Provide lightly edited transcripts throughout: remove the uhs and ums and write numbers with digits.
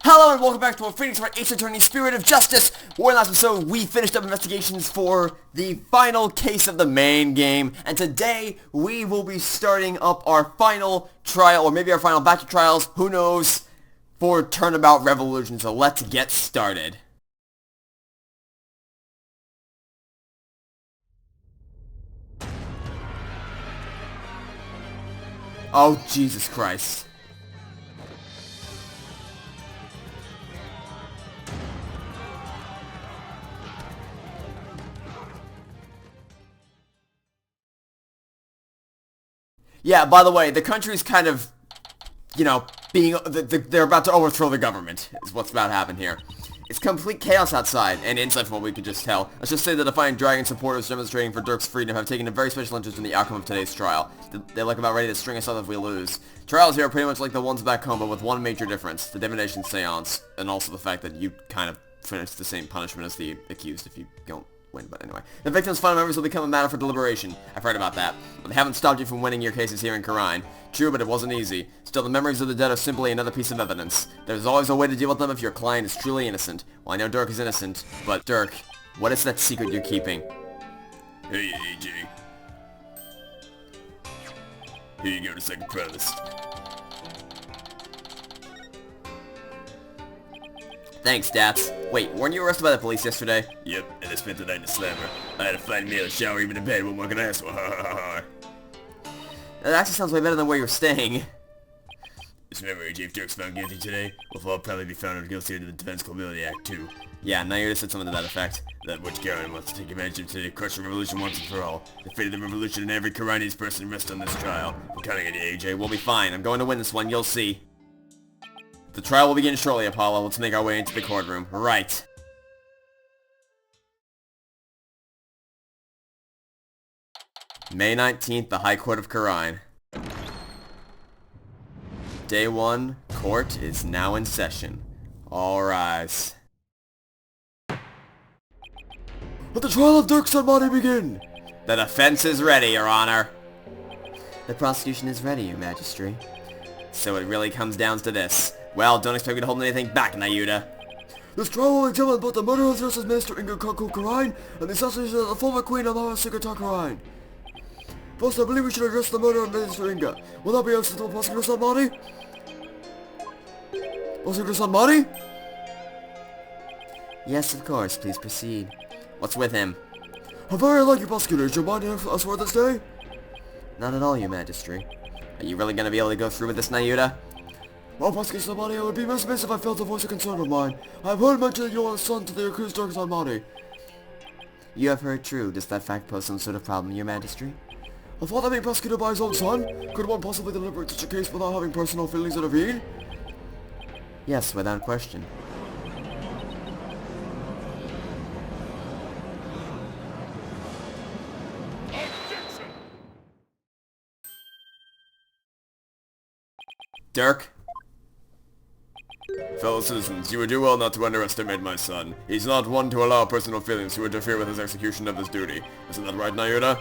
Hello and welcome back to our Phoenix Wright Ace Attorney Spirit of Justice. Well, in last episode, we finished up investigations for the final case of the main game, and today we will be starting up our final trial, or maybe our final batch of trials, who knows, for Turnabout Revolution. So let's get started. Oh, Jesus Christ. Yeah, by the way, the country's kind of, they're about to overthrow the government, is what's about to happen here. It's complete chaos outside, and inside from what we could just tell. Let's just say the Defiant Dragon supporters demonstrating for Dirk's freedom have taken a very special interest in the outcome of today's trial. They're like about ready to string us up if we lose. Trials here are pretty much like the ones back home, but with one major difference. The Divination Seance, and also the fact that you kind of finish the same punishment as the accused if you don't win, but anyway. The victim's final memories will become a matter for deliberation. I've heard about that. But they haven't stopped you from winning your cases here in Karine. True, but it wasn't easy. Still, the memories of the dead are simply another piece of evidence. There's always a way to deal with them if your client is truly innocent. Well, I know Dirk is innocent, but Dirk, what is that secret you're keeping? Hey, AJ. Here you go, the second premise. Thanks, Dats. Wait, weren't you arrested by the police yesterday? Yep, and I spent the night in the slammer. I had a fine meal, a shower, even in bed. What more can I ask for? That actually sounds way better than where you're staying. Just remember, AJ, if Dirk's found guilty today, we'll probably be found guilty under the Defense Culpability Act, too. Yeah, now you just said something to that effect. That which Karen wants to take advantage of today, crush the revolution once and for all. The fate of the revolution and every Karine's person rests on this trial. I'm counting on you, AJ. We'll be fine. I'm going to win this one, you'll see. The trial will begin shortly, Apollo. Let's make our way into the courtroom. Right. May 19th, the High Court of Karine. Day 1, court is now in session. All rise. Let the trial of Dirk Sarmati begin! The defense is ready, Your Honor. The prosecution is ready, Your Majesty. So it really comes down to this. Well, don't expect me to hold anything back, Nayuda. This trial will examine both the murder of Justice Minister Inga Kaku Karine and the assassination of the former Queen Amara Sigurta Karine. First, I believe we should address the murder of Minister Inga. Will that be acceptable, Prosecutor Sarmati? Prosecutor Sarmati? Yes, of course. Please proceed. What's with him? How very like you, Prosecutor. Is your mind enough us for this day? Not at all, Your Majesty. Are you really going to be able to go through with this, Nayuda? Well, Prosecutor Sarmati, I would be remiss if I failed to voice a concern of mine. I have heard mention that you are the son to the accused Dirk Sarmati. You have heard true. Does that fact pose some sort of problem, Your Majesty? A father being prosecuted by his own son? Could one possibly deliberate such a case without having personal feelings intervene? Yes, without question. Dirk? Fellow citizens, you would do well not to underestimate my son. He's not one to allow personal feelings to interfere with his execution of his duty. Isn't that right, Nayuda?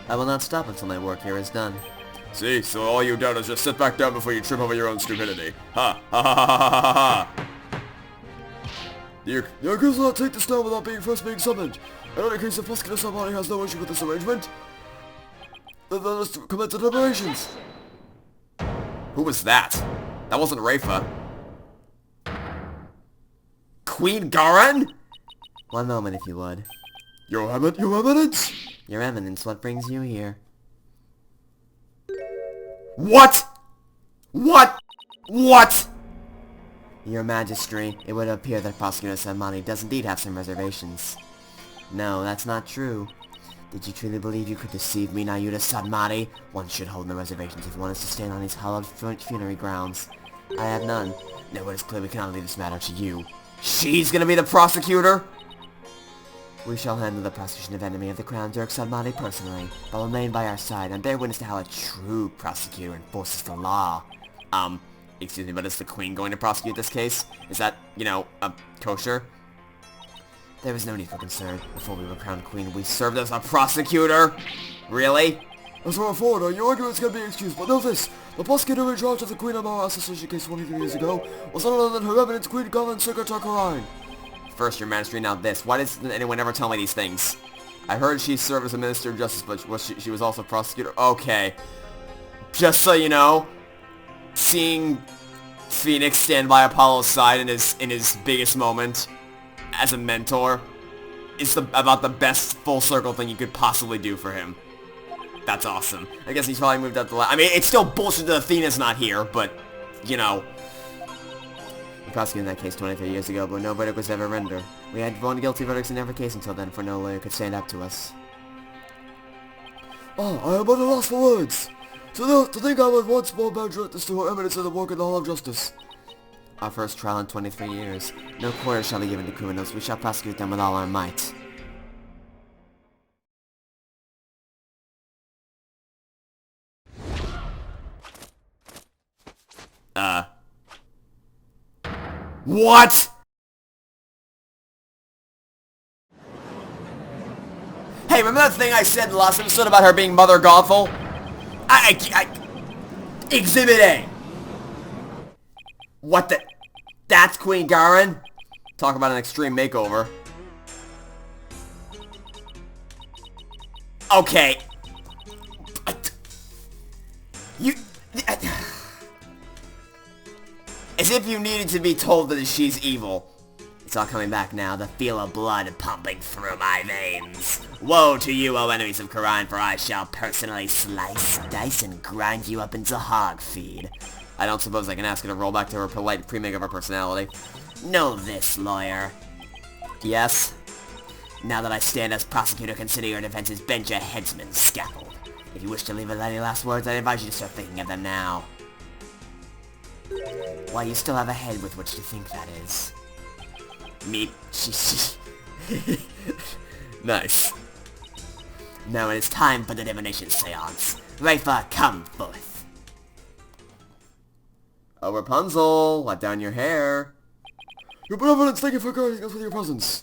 I will not stop until my work here is done. See, so all you doubters just sit back down before you trip over your own stupidity. Ha! Ha ha ha ha ha ha! The accused will not take this down without first being summoned. In any case, if Prosecutor Sarmati has no issue with this arrangement, then let us commence the deliberations. Who was that? That wasn't Rayfa. Queen Garan? One moment, if you would. Your Eminence? Your Eminence, what brings you here? What? What? What? Your Majesty, it would appear that Prosecutor Sarmati does indeed have some reservations. No, that's not true. Did you truly believe you could deceive me, Nayuda Sarmati? One should hold no reservations if one is to stand on these hallowed funerary grounds. I have none. No, it is clear we cannot leave this matter to you. She's gonna be the prosecutor? We shall handle the prosecution of enemy of the crown, Dirk Sarmati, personally, but will remain by our side and bear witness to how a true prosecutor enforces the law. Excuse me, but is the Queen going to prosecute this case? Is that, kosher? There was no need for concern. Before we were crowned Queen, we served as a prosecutor? Really? As for a foreigner, your arguments can be excused, but know this. The prosecutor in charge of the Queen Amara assassination case 23 years ago was none other than Her Eminence Queen Garland Sugar Takarine. First, your majesty, now this. Why does anyone ever tell me these things? I heard she served as a Minister of Justice, but she was also a prosecutor. Okay. Just so you know, seeing Phoenix stand by Apollo's side in his biggest moment as a mentor is about the best full circle thing you could possibly do for him. That's awesome. I guess he's probably moved up the I mean, it's still bullshit that Athena's not here, but, you know. We prosecuted that case 23 years ago, but no verdict was ever rendered. We had one guilty verdicts in every case until then, for no lawyer could stand up to us. Ah, I am at a loss for words. To think I was once more bound this to Her Eminence in the work in the Hall of Justice. Our first trial in 23 years. No quarter shall be given to criminals. We shall prosecute them with all our might. What?! Hey, remember that thing I said in the last episode about her being Mother Gothel? Exhibit A! What the... That's Queen Garin? Talk about an extreme makeover. Okay. As if you needed to be told that she's evil. It's all coming back now, the feel of blood pumping through my veins. Woe to you, O enemies of Khura'in, for I shall personally slice, dice, and grind you up into hog feed. I don't suppose I can ask her to roll back to her polite pre-make of her personality. Know this, lawyer. Yes? Now that I stand as prosecutor, consider your defense's bench a headsman's scaffold. If you wish to leave with any last words, I advise you to start thinking of them now. Why, you still have a head with which to think, that is. Me... Nice. Now it is time for the Divination Seance. Rayfa, come forth. Oh, Rapunzel, let down your hair. Your Benevolence, thank you for guiding us with your presence.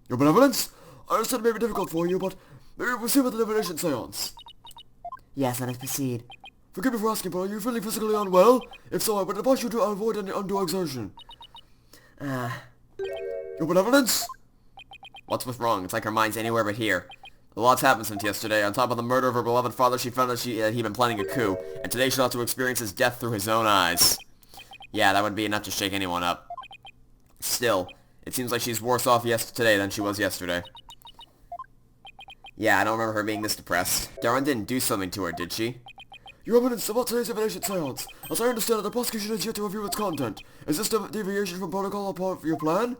Your Benevolence, I understand it may be difficult for you, but may we proceed with the Divination Seance? Yes, let us proceed. Forgive me for asking, but are you feeling physically unwell? If so, I would advise you to avoid any undue exertion. Your Benevolence? What's wrong? It's like her mind's anywhere but here. A lot's happened since yesterday. On top of the murder of her beloved father, she found out he'd been planning a coup, and today she'll have to experience his death through his own eyes. Yeah, that would be enough to shake anyone up. Still, it seems like she's worse off today than she was yesterday. Yeah, I don't remember her being this depressed. Darren didn't do something to her, did she? Your Eminence, about today's Divination Seance. As I understand it, the prosecution is yet to review its content. Is this deviation from protocol a part of your plan?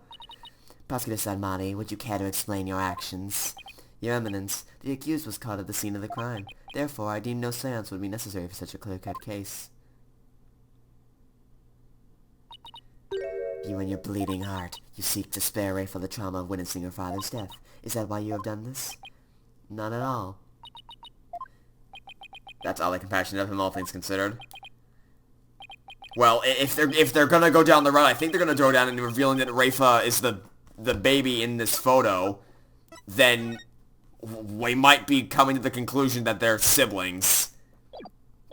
Prosecutor Sadmati, would you care to explain your actions? Your Eminence, the accused was caught at the scene of the crime. Therefore, I deem no seance would be necessary for such a clear-cut case. You and your bleeding heart, you seek to spare Rayfa the trauma of witnessing her father's death. Is that why you have done this? Not at all. That's oddly compassionate of him, all things considered. Well, if they're gonna go down the road, I think they're gonna go down and revealing that Rayfa is the baby in this photo, then we might be coming to the conclusion that they're siblings.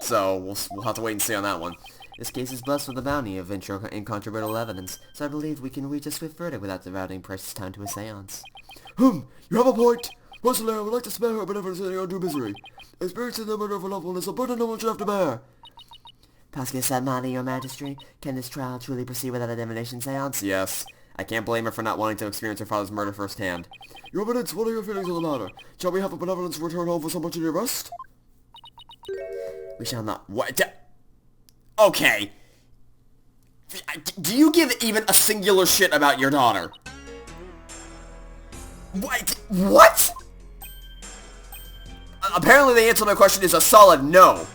So, we'll have to wait and see on that one. This case is blessed with a bounty of incontrovertible evidence, so I believe we can reach a swift verdict without devoting precious time to a seance. You have a point. Personally, I would like to spare her benevolence any undue misery. Experiencing the murder of a loved one is a burden no one should have to bear. Prosecutor Sadmati, your majesty, can this trial truly proceed without a divination seance? Yes. I can't blame her for not wanting to experience her father's murder firsthand. Your Eminence, what are your feelings on the matter? Shall we have a benevolence return home for some much needed rest? We shall not... What? Okay. Do you give even a singular shit about your daughter? What? Apparently the answer to my question is a solid no.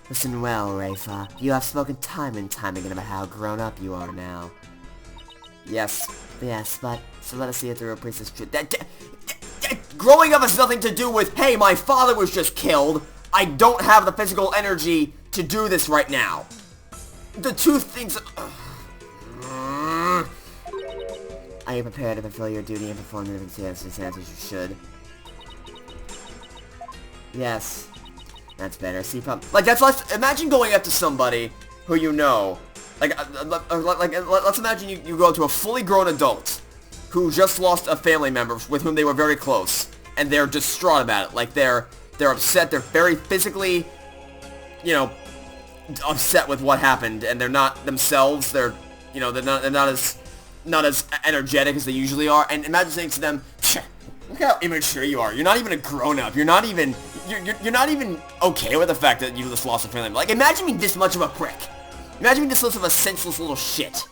Listen well, Rayfa. You have spoken time and time again about how grown up you are now. Yes, but... So let us see it through a priestess truth. Growing up has nothing to do with, hey, my father was just killed. I don't have the physical energy to do this right now. The two things... Are you prepared to fulfill your duty and perform the seance as you should? Yes. That's better. See, like, that's less... Imagine going up to somebody who you know. Like, let's imagine you go to a fully grown adult who just lost a family member with whom they were very close. And they're distraught about it. Like, they're upset. They're very physically, you know, upset with what happened. And they're not themselves. They're, you know, they're not as energetic as they usually are. And imagine saying to them, look how immature you are. You're not even a grown-up. You're not even okay with the fact that you just lost a family member. Like, imagine being this much of a prick. Imagine being this much of a senseless little shit.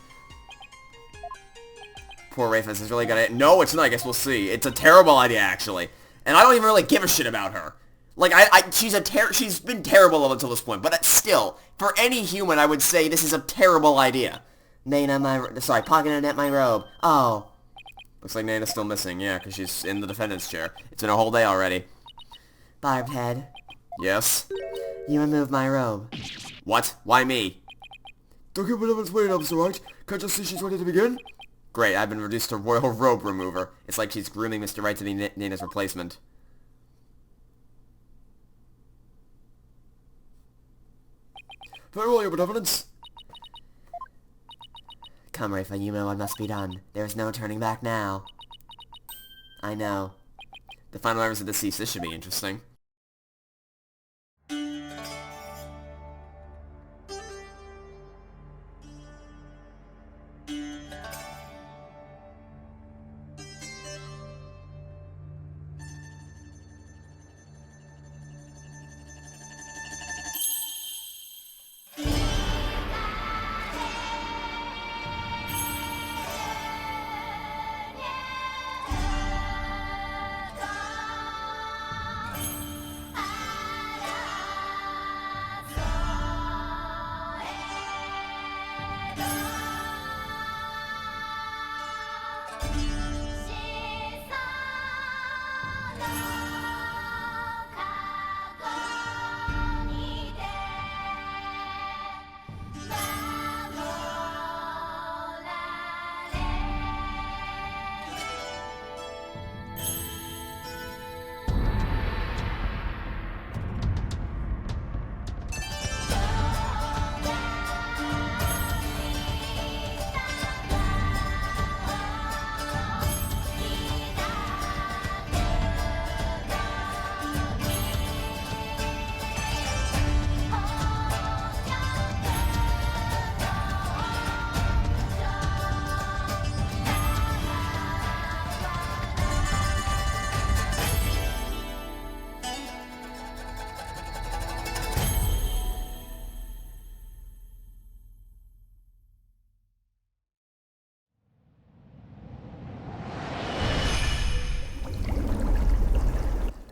Poor Rayfa, this is really gonna... No, it's not. I guess we'll see. It's a terrible idea, actually. And I don't even really give a shit about her. Like, she's been terrible up until this point. But still, for any human, I would say this is a terrible idea. Pocketed at my robe. Oh. Looks like Nana's still missing, yeah, because she's in the defendant's chair. It's been a whole day already. Barbed head. Yes? You removed my robe. What? Why me? Don't keep Benevolence waiting, Officer Wright. Can't you see she's ready to begin? Great, I've been reduced to Royal Robe Remover. It's like she's grooming Mr. Wright to be Nana's replacement. Very well, Your Benevolence. Come, Rayfa, you know what must be done. There is no turning back now. I know. The final hours of the deceased. This should be interesting.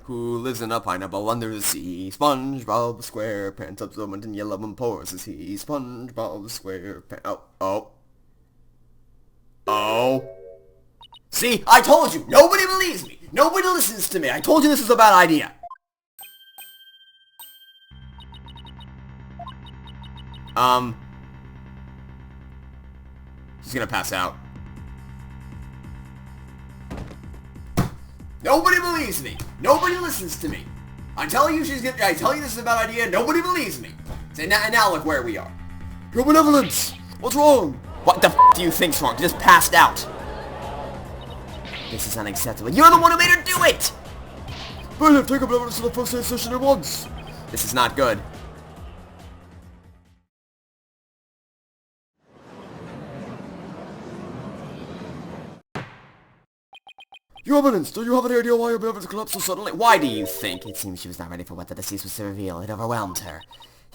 Who lives in a pineapple under the sea? SpongeBob SquarePants, absorbent and yellow and porous is he. SpongeBob SquarePants. Oh. See, I told you. Nobody believes me. Nobody listens to me. I told you this is a bad idea. She's gonna pass out. Nobody believes me. Nobody listens to me. I tell you this is a bad idea. Nobody believes me. So now look where we are. Your Benevolence! What's wrong? What the f*** do you think's wrong? Just passed out. This is unacceptable. You're the one who made her do it! Bailiff, take a Benevolence to the first aid station at once. This is not good. Your Eminence, do you have any idea why your Benevolence collapsed so suddenly? Why do you think? It seems she was not ready for what the deceased was to reveal. It overwhelmed her.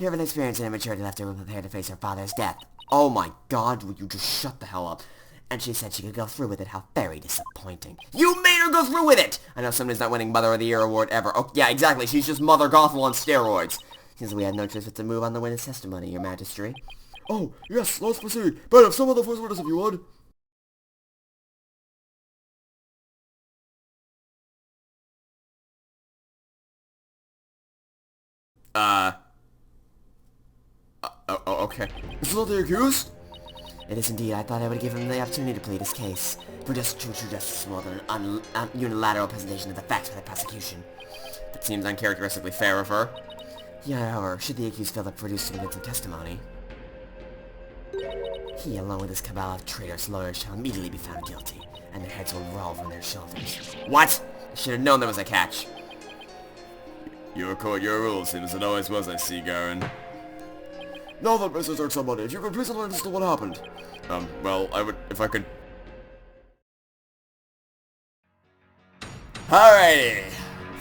Her inexperience and immaturity left her unprepared to face her father's death. Oh my god, would you just shut the hell up? And she said she could go through with it. How very disappointing. You made her go through with it! I know somebody's not winning Mother of the Year award ever. Oh, yeah, exactly. She's just Mother Gothel on steroids. Since we had no choice but to move on the witness testimony, Your Majesty. Oh, yes, let's proceed. Bailiff, some of the first witness if you would. Okay. Is not the accused? It is indeed. I thought I would give him the opportunity to plead his case. For just true justice more than an unilateral presentation of the facts by the prosecution. But seems uncharacteristically fair of her. Yeah, however, should the accused fail to produce convincing testimony, he, along with his cabal of traitors, lawyers, shall immediately be found guilty, and their heads will roll from their shoulders. What? I should have known there was a catch. Your court, your rules, seems as it always was, I see, Garen. Now then, Mr. Dark Somebody, if you could please let us know what happened. Well, I would, if I could... Alrighty.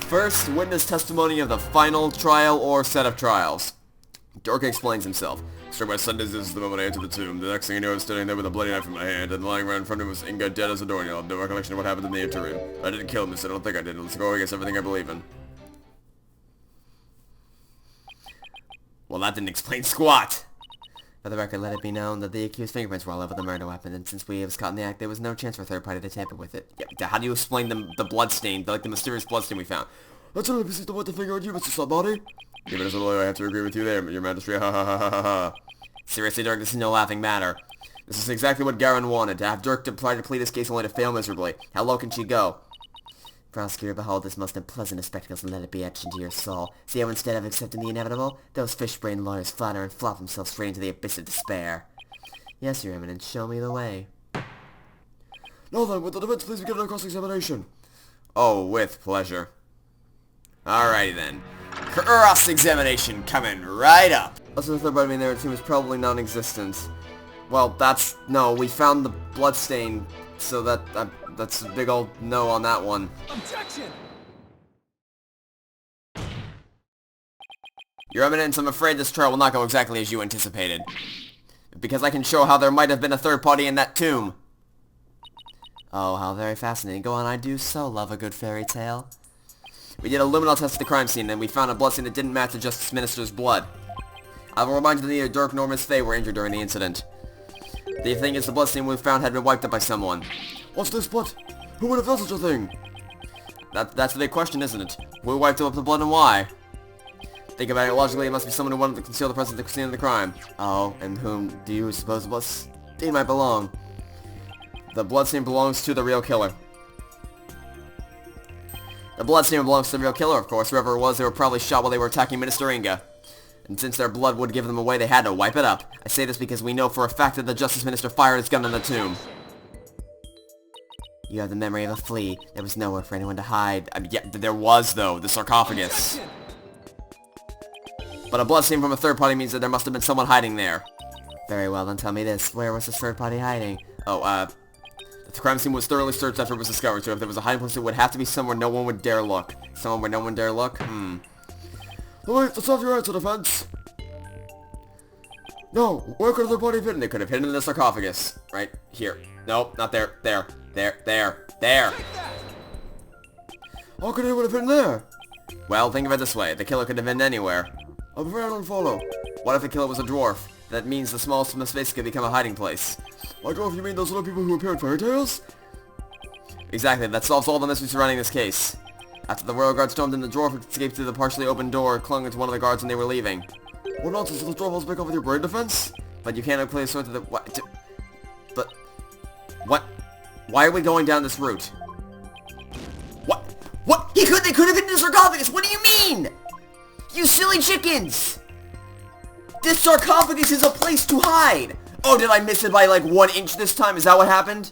First, witness testimony of the final trial or set of trials. Dark explains himself. Sir, my son is the moment I entered the tomb. The next thing I knew, I was standing there with a bloody knife in my hand, and lying right in front of him was Inga, dead as a doornail. I have no recollection of what happened in the interim. I didn't kill him, so I don't think I did. Let's go against everything I believe in. Well, that didn't explain squat. For the record, let it be known that the accused's fingerprints were all over the murder weapon, and since we was caught in the act, there was no chance for a third party to tamper with it. Yeah, how do you explain the bloodstain, like the mysterious bloodstain we found? That's only because to point the finger at you, Mr. Somebody. Even as a lawyer, I have to agree with you there, your majesty. Ha ha ha ha ha ha. Seriously, Dirk, this is no laughing matter. This is exactly what Garen wanted, to have Dirk try to plead his case only to fail miserably. How low can she go? Prosecutor, behold this most unpleasant of spectacles and let it be etched into your soul. See how instead of accepting the inevitable, those fish-brained lawyers flatter and flop themselves straight into the abyss of despair. Yes, your eminence, show me the way. Now then, with the defense, please begin our cross-examination. Oh, with pleasure. Alrighty then. Cross-examination coming right up. Also, the third party there, it seems probably non-existent. Well, no, we found the bloodstain, so that's a big old no on that one. Objection! Your Eminence, I'm afraid this trial will not go exactly as you anticipated. Because I can show how there might have been a third party in that tomb. Oh, how very fascinating. Go on, I do so love a good fairy tale. We did a luminol test at the crime scene, and we found a bloodstain that didn't match the Justice Minister's blood. I will remind you that neither Dirk nor Miss Faye were injured during the incident. The thing is, the bloodstain we found had been wiped up by someone. What's this blood? Who would have done such a thing? That's the big question, isn't it? Who wiped up the blood and why? Think about it logically, it must be someone who wanted to conceal the presence at the scene of the crime. Oh, and whom do you suppose the bloodstain might belong? The bloodstain belongs to the real killer. The bloodstain belongs to the real killer, of course. Whoever it was, they were probably shot while they were attacking Minister Inga. And since their blood would give them away, they had to wipe it up. I say this because we know for a fact that the Justice Minister fired his gun in the tomb. You have the memory of a flea. There was nowhere for anyone to hide. I mean, yeah, there was, though. The sarcophagus. But a bloodstain from a third party means that there must have been someone hiding there. Very well, then tell me this. Where was this third party hiding? Oh, the crime scene was thoroughly searched after it was discovered, so if there was a hiding place, it would have to be somewhere no one would dare look. Somewhere where no one dare look? Oh, wait, that's not your answer, defense. No, where could the body have hidden? They could have hidden in the sarcophagus. Right here. Nope, not there. There. There. How could anyone have hidden there? Well, think of it this way. The killer could have been anywhere. I'm afraid I don't follow. What if the killer was a dwarf? That means the smallest space could become a hiding place. Like, oh, if you mean those little people who appear in fairy tales? Exactly, that solves all the mystery surrounding this case. After the royal guard stormed in, the dwarf escaped through the partially open door, clung to one of the guards when they were leaving. What nonsense, the dwarf was back up with your brain defense? But you can't clearly sort of the... What? But... What? Why are we going down this route? What? What? They could have hidden the sarcophagus! What do you mean? You silly chickens! This sarcophagus is a place to hide! Oh, did I miss it by like 1 inch this time? Is that what happened?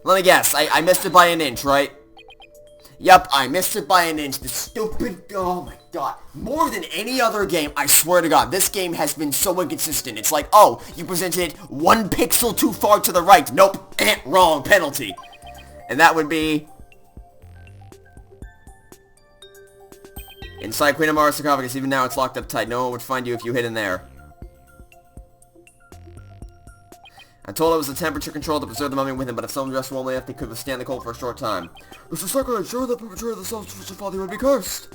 Let me guess. I missed it by an inch, right? Yep, I missed it by an inch. The stupid... Oh my god. More than any other game, I swear to god, this game has been so inconsistent. It's like, oh, you presented it 1 pixel too far to the right. Nope. Wrong. Penalty. And that would be... Inside Queen Amara's sarcophagus. Even now, it's locked up tight. No one would find you if you hid in there. I told it was the temperature control to preserve the mummy with him, but if someone dressed warmly enough, they could withstand the cold for a short time. Mr. Secretary, sure the perpetrator of the self-destruction father would be cursed.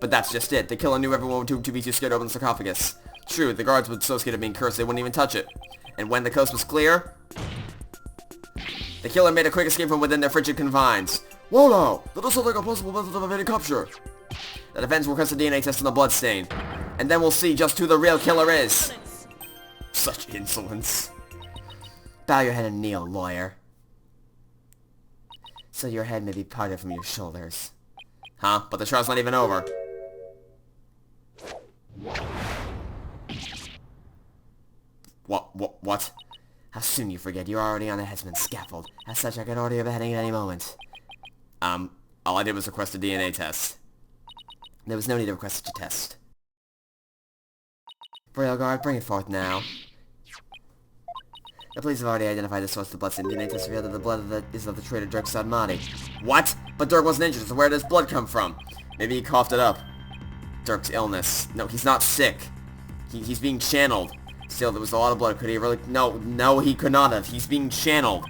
But that's just it. The killer knew everyone would be too scared to open the sarcophagus. True, the guards were so scared of being cursed they wouldn't even touch it. And when the coast was clear, the killer made a quick escape from within their frigid confines. Whoa now! That does sound like a possible method of evading capture. The defense will request a DNA test on the bloodstain. And then we'll see just who the real killer is. Such insolence. Bow your head and kneel, lawyer. So your head may be parted from your shoulders. Huh? But the trial's not even over. What? How soon you forget? You're already on the headsman's scaffold. As such, I could order your beheading at any moment. All I did was request a DNA test. There was no need to request such a test. Royal Guard, bring it forth now. The police have already identified the source of the blood. DNA test revealed that the blood is of the traitor Dirk Sadmati. What? But Dirk wasn't injured, so where did his blood come from? Maybe he coughed it up. Dirk's illness. No, he's not sick. He's being channeled. Still, there was a lot of blood. Could he really... No, he could not have. He's being channeled.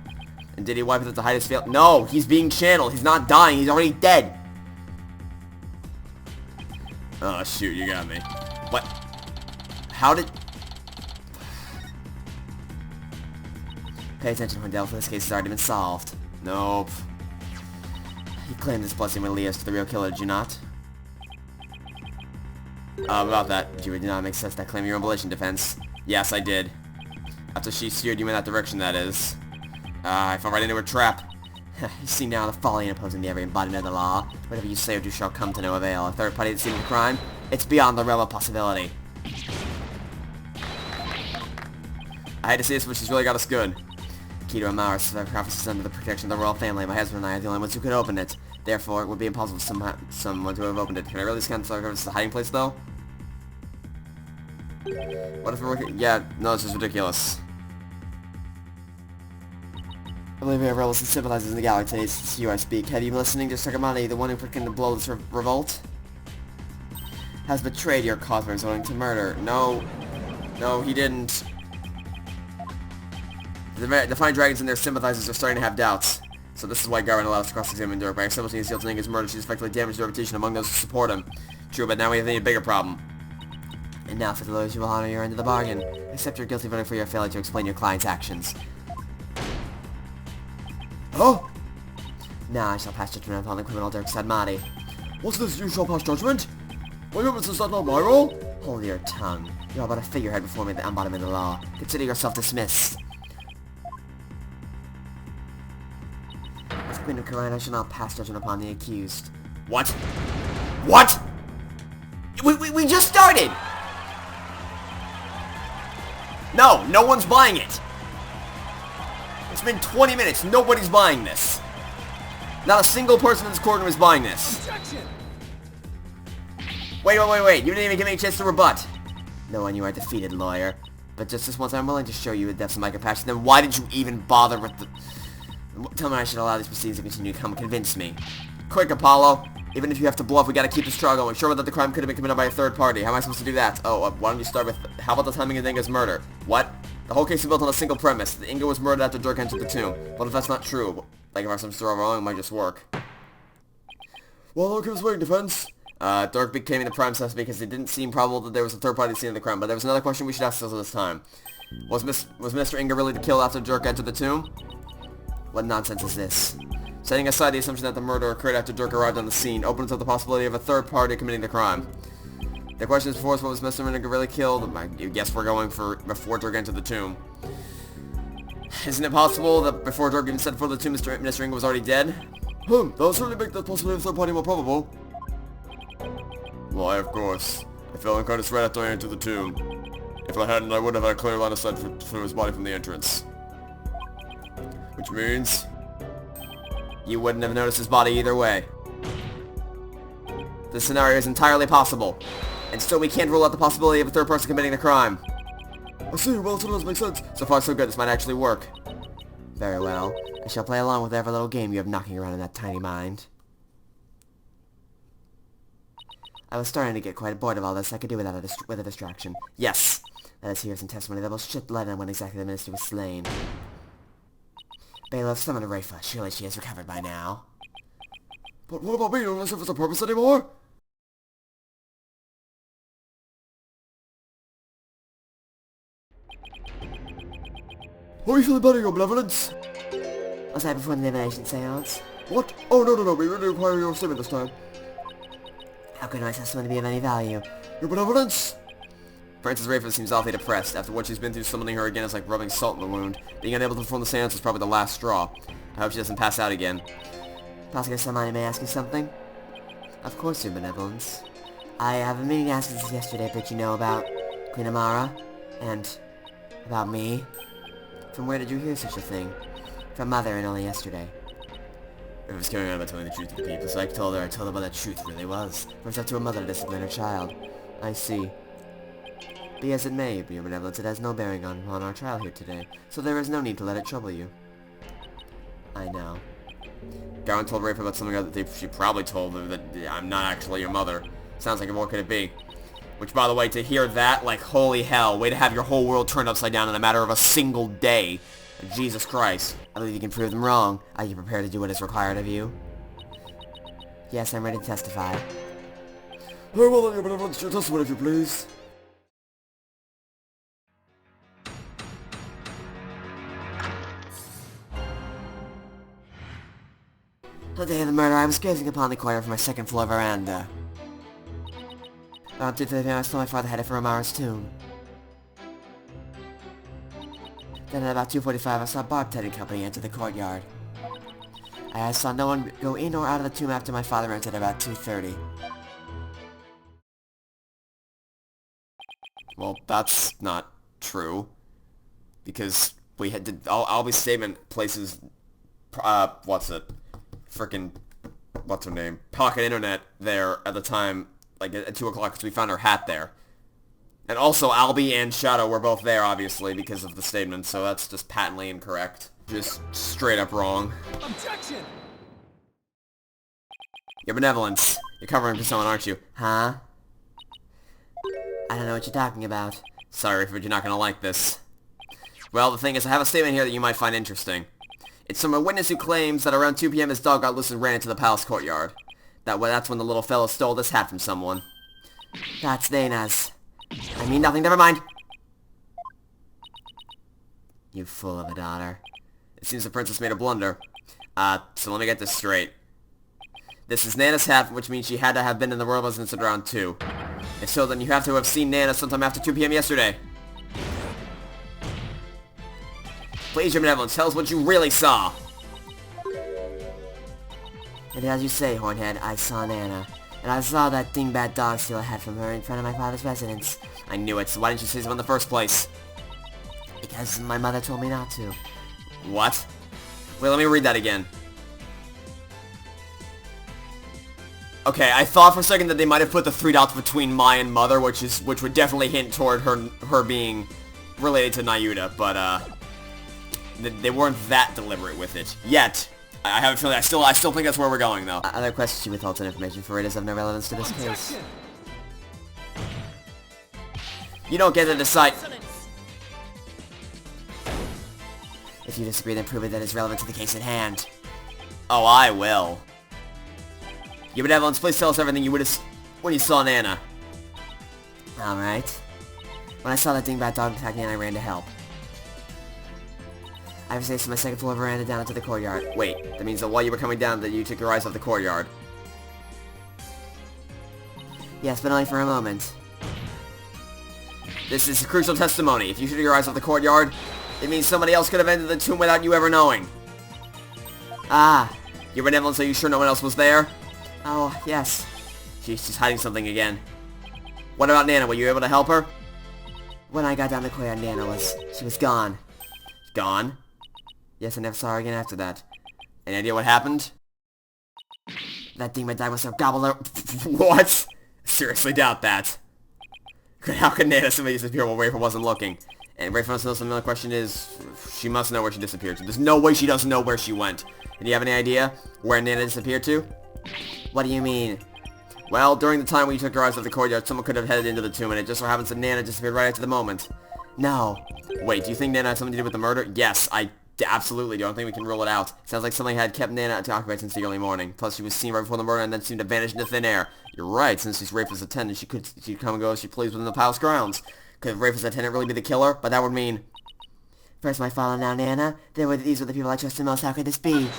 And did he wipe it to hide his fail? No, he's being channeled. He's not dying. He's already dead. Oh, shoot, you got me. What? How did... Pay attention, Horndale, for this case has already been solved. Nope. You claimed this blessing would lead us to the real killer, did you not? About that, you did not make sense that claim your own abolition defense. Yes, I did. After she steered you in that direction, that is. I fell right into her trap. You see now the folly in opposing the every embodiment of the law. Whatever you say or do shall come to no avail. A third party at the scene of the crime? It's beyond the realm of possibility. I hate to say this, but she's really got us good. Key to Amara sarcophagus is under the protection of the royal family. My husband and I are the only ones who could open it. Therefore, it would be impossible for someone to have opened it. Can I really scan the sarcophagus as a hiding place, though? What if we're working? Yeah, no, this is ridiculous. I believe we have rebels and sympathizers in the galaxy. It's you I speak. Have you been listening to Sakamani, the one who freaking blow this revolt? Has betrayed your cause by resorting to murder. No, he didn't. The fine dragons and their sympathizers are starting to have doubts. So this is why Garvin allowed us to cross-examine Dirk. By accepting his guilt and his murder, she's effectively damaged the reputation among those who support him. True, but now we have a bigger problem. And now for the lawyers who will honor your end of the bargain. Accept your guilty verdict for your failure to explain your client's actions. Huh? Now I shall pass judgment upon the criminal Dirk Sadmati. What's this, you shall pass judgment? My goodness, is that not my role? Hold your tongue. You're but a figurehead before me, the embodiment of the law. Consider yourself dismissed. As Queen of Karina, I shall not pass judgment upon the accused. What? What? We just started! No one's buying it! It's been 20 minutes, nobody's buying this. Not a single person in this courtroom is buying this. Objection! Wait, you didn't even give me a chance to rebut. No one, you are defeated, lawyer. But just this once, I'm willing to show you the depths of my compassion. Then why did you even bother with the... Tell me I should allow these proceedings to continue. Come, convince me. Quick, Apollo. Even if you have to bluff, we gotta keep this trial going. Sure that the crime could have been committed by a third party. How am I supposed to do that? Oh, why don't you start with... How about the timing of Inga's murder? What? The whole case is built on a single premise. The Inga was murdered after Dirk entered the tomb. What if that's not true? Like, if our assumptions are all wrong, it might just work. Well, I'll give us waiting defense. Dirk became the prime suspect because it didn't seem probable that there was a third party scene of the crime. But there was another question we should ask ourselves this time. Was Mr. Inga really killed after Dirk entered the tomb? What nonsense is this? Setting aside the assumption that the murder occurred after Dirk arrived on the scene, opens up the possibility of a third party committing the crime. The question is before us, was Mr. Inga really killed? I guess we're going for before Dirk entered the tomb. Isn't it possible that before Dirk even set foot in the tomb, Mr. Inga was already dead? That would certainly make the possibility of third party more probable. Why, of course. I fell unconscious right after I entered the tomb. If I hadn't, I would have had a clear line of sight for his body from the entrance. Which means... You wouldn't have noticed his body either way. This scenario is entirely possible. And still we can't rule out the possibility of a third person committing the crime. I see, well, it does make sense. So far so good, this might actually work. Very well. I shall play along with every little game you have knocking around in that tiny mind. I was starting to get quite bored of all this. I could do without with a distraction. Yes! Let us hear some testimony that will shed light on when exactly the minister was slain. Bailiff, summon Rayfa. Surely she has recovered by now. But what about me? Don't I serve as a purpose anymore? Are you feeling better, your benevolence? Was I before the Divination Seance? What? Oh, no. We really require your statement this time. How could my testimony be of any value? Your benevolence? Frances Rayfa seems awfully depressed. After what she's been through, summoning her again is like rubbing salt in the wound. Being unable to perform the seance is probably the last straw. I hope she doesn't pass out again. Prosecutor Samani, may I ask you something? Of course, Your Benevolence. I have been meaning to ask this yesterday, but you know about Queen Amara, and about me. From where did you hear such a thing? From Mother, and only yesterday. It was carrying on about telling the truth to the people, so I told her what the truth really was. First up to a mother to discipline her child. I see. Be as it may, Your Benevolence, it has no bearing on our trial here today, so there is no need to let it trouble you. I know. Gowan told Rayfa about something that she probably told her that I'm not actually your mother. Sounds like what could it be? Which, by the way, to hear that, like, holy hell, way to have your whole world turned upside down in a matter of a single day. Jesus Christ. I believe you can prove them wrong. Are you prepared to do what is required of you? Yes, I'm ready to testify. Very well then, Your Benevolence, your testimony if you please. On the day of the murder, I was gazing upon the courtyard from my second-floor veranda. Around 2:30 p.m. I saw my father headed for Amara's tomb. Then at about 2:45, I saw a bartending company enter the courtyard. I saw no one go in or out of the tomb after my father entered at about 2:30. Well, that's not true. Because we had Albie's statement places, what's her name? Pocket Internet there at the time, like at 2 o'clock, because we found her hat there. And also, Albie and Shadow were both there, obviously, because of the statement, so that's just patently incorrect. Just straight up wrong. Objection! Your Benevolence. You're covering for someone, aren't you? Huh? I don't know what you're talking about. Sorry, but you're not gonna like this. Well, the thing is, I have a statement here that you might find interesting. It's from a witness who claims that around 2 p.m. his dog got loose and ran into the palace courtyard. That's when the little fellow stole this hat from someone. That's Dana's. I mean nothing, never mind. You fool of a daughter. It seems the princess made a blunder. So let me get this straight. This is Nana's hat, which means she had to have been in the royal residence at around 2. If so, then you have to have seen Nana sometime after 2 p.m. yesterday. Please, Your Benevolence, tell us what you really saw. And as you say, Hornhead, I saw Nana. And I saw that dingbat dog steal a hat from her in front of my father's residence. I knew it, so why didn't you say so in the first place? Because my mother told me not to. What? Wait, let me read that again. Okay, I thought for a second that they might have put the 3 dots between my and mother, which would definitely hint toward her being related to Nayuta, but they weren't that deliberate with it yet. I have a feeling I still think that's where we're going, though. Other questions she withholds information for it is of no relevance to this case. You don't get to decide. If you disagree, then prove it that it's relevant to the case at hand. Oh, I will. Your Benevolence, please tell us everything you would have when you saw Nana. Alright. When I saw that dingbat dog attack Nana, I ran to help. I was from my second floor veranda down into the courtyard. Wait, that means that while you were coming down, that you took your eyes off the courtyard. Yes, but only for a moment. This is crucial testimony. If you took your eyes off the courtyard, it means somebody else could have entered the tomb without you ever knowing. Ah! Your Benevolence, are you sure no one else was there? Oh, yes. She's hiding something again. What about Nana? Were you able to help her? When I got down the courtyard, she was gone. Gone? Yes, I never saw her again after that. Any idea what happened? That dingbat dog must have gobbled her. What? Seriously doubt that. How could Nana simply disappear while Rayfa wasn't looking? And Rayfa wants to know something. The question is, she must know where she disappeared to. There's no way she doesn't know where she went. Do you have any idea where Nana disappeared to? What do you mean? Well, during the time when you took your eyes off the courtyard, someone could have headed into the tomb, and it just so happens that Nana disappeared right after the moment. No. Wait, do you think Nana had something to do with the murder? Yes, I absolutely do. I don't think we can rule it out. Sounds like something had kept Nana occupied since the early morning. Plus, she was seen right before the murder and then seemed to vanish into thin air. You're right, since she's Rayfa's attendant, she'd come and go as she pleased within the palace grounds. Could Rayfa's attendant really be the killer? But that would mean... First my father, now Nana. These were the people I trusted most. How could this be?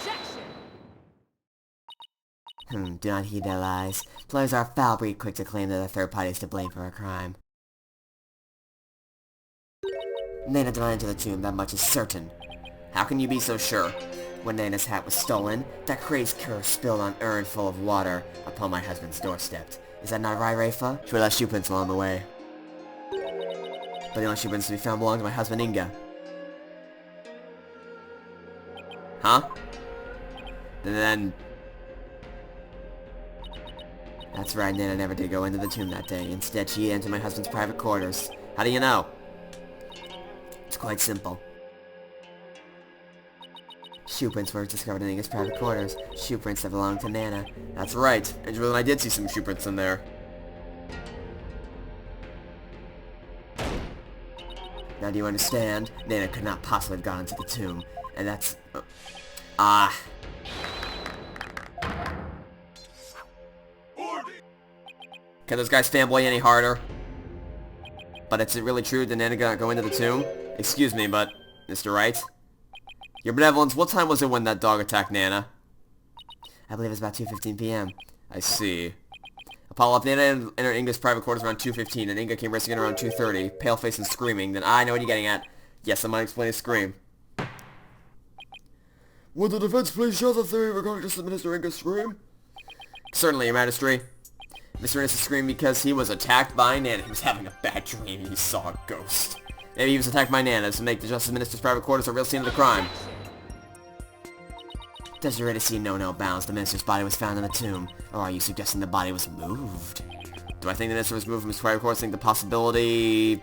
Do not heed their lies. Players are a foul breed, quick to claim that a third party is to blame for a crime. Nana did not enter the tomb, that much is certain. How can you be so sure? When Nana's hat was stolen, that crazed cur spilled an urn full of water upon my husband's doorstep. Is that not right, Rayfa? She left shoe prints along the way. But the only shoe prints to be found belong to my husband, Inga. Huh? And then... That's right, Nana never did go into the tomb that day. Instead, she entered my husband's private quarters. How do you know? It's quite simple. Shoe prints were discovered in Inga's private quarters. Shoe prints that belonged to Nana. That's right. And I did see some shoe prints in there. Now do you understand? Nana could not possibly have gone into the tomb. And that's... Can this guy's fanboy any harder? But is it really true that Nana gonna go into the tomb? Excuse me, but... Mr. Wright? Your benevolence, what time was it when that dog attacked Nana? I believe it's about 2:15 p.m. I see. Apollo, if Nana entered Inga's private quarters around 2:15 and Inga came racing in around 2:30, pale-faced and screaming, then I know what you're getting at. Yes, I might explain his scream. Would the defense please show the theory regarding just Minister Inga's scream? Certainly, Your Majesty. Mr. Inga screamed because he was attacked by Nana. He was having a bad dream. He saw a ghost. Maybe he was attacked by Nana to make the Justice Minister's private quarters a real scene of the crime. Does your Majesty know no bounds? The minister's body was found in the tomb. Or are you suggesting the body was moved? Do I think the minister was moved from his private quarters? I think the possibility...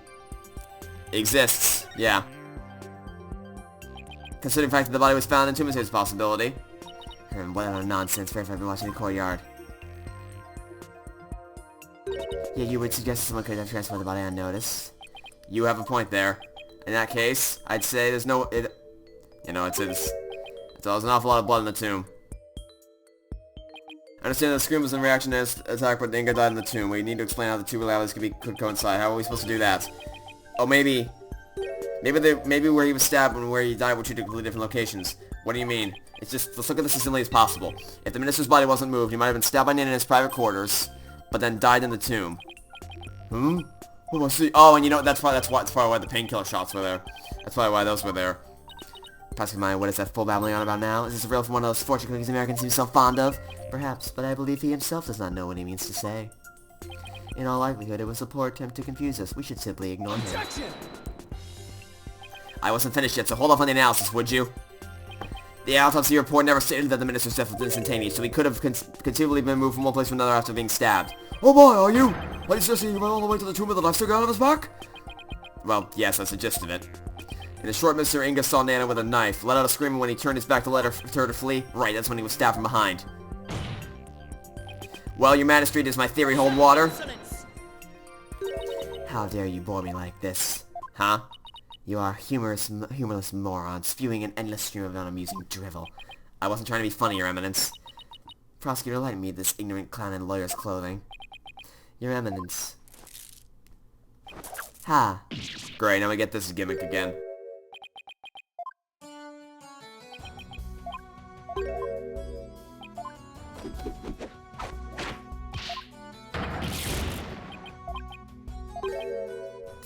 exists. Yeah. Considering the fact that the body was found in the tomb is his possibility. What other nonsense for if I've been watching the courtyard. Yeah, you would suggest someone could have transported the body unnoticed. You have a point there. In that case, I'd say there's no... there's an awful lot of blood in the tomb. I understand the scream was in reaction to his attack, but Inga died in the tomb. We need to explain how the two realities could coincide. How are we supposed to do that? Oh, maybe where he was stabbed and where he died were two completely different locations. What do you mean? It's just, let's look at this as simply as possible. If the minister's body wasn't moved, he might have been stabbed by Nana in his private quarters, but then died in the tomb. Oh, I see. Oh, and you know what? That's probably why the painkiller shots were there. That's probably why those were there. Pastor Mine, what is that full babbling on about now? Is this real from one of those fortune cookies Americans seem so fond of? Perhaps, but I believe he himself does not know what he means to say. In all likelihood, it was a poor attempt to confuse us. We should simply ignore him. I wasn't finished yet, so hold off on the analysis, would you? The autopsy report never stated that the minister's death was instantaneous, so he could have conceivably been moved from one place to another after being stabbed. Oh boy, are you suggesting he went all the way to the tomb with a knife stick out of his back? Well, yes, that's the gist of it. In a short, Mr. Inga saw Nana with a knife, let out a scream when he turned his back to let her to flee. Right, that's when he was stabbed from behind. Well, Your Majesty, does my theory hold water? How dare you bore me like this? Huh? You are a humorless moron, spewing an endless stream of unamusing drivel. I wasn't trying to be funny, Your Eminence. Prosecutor, let me this ignorant clown in lawyer's clothing. Your Eminence. Ha! Great, now we get this gimmick again.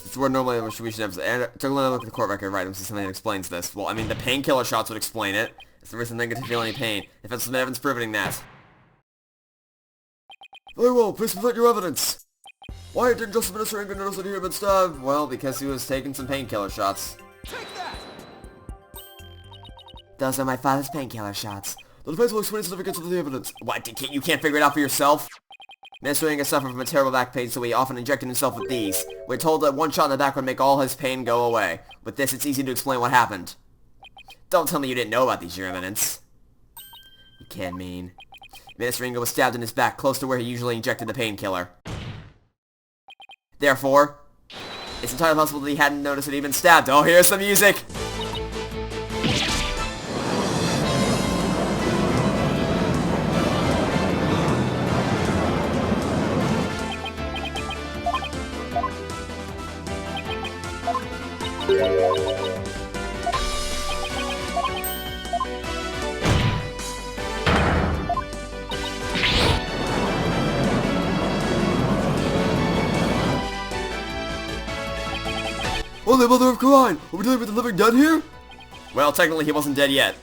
It's where normally we should have... Took a look at the court record, right? I'm see something that explains this. Well, I mean, the painkiller shots would explain it. It's the reason they get to feel any pain. If it's some evidence proving that. Very well, please present your evidence. Why didn't Justice Minister Inga notice that he had been stabbed? Well, because he was taking some painkiller shots. Those are my father's painkiller shots. The defense will explain significance of the evidence. What, you can't figure it out for yourself? Minister Inga suffered from a terrible back pain, so he often injected himself with these. We're told that one shot in the back would make all his pain go away. With this, it's easy to explain what happened. Don't tell me you didn't know about these, Your Eminence. You can't mean... Minister Inga was stabbed in his back, close to where he usually injected the painkiller. Therefore, it's entirely possible that he hadn't noticed that he'd been stabbed. Oh, here's the music! Holy Mother of Quran! Are we dealing with the living dead here? Well, technically he wasn't dead yet.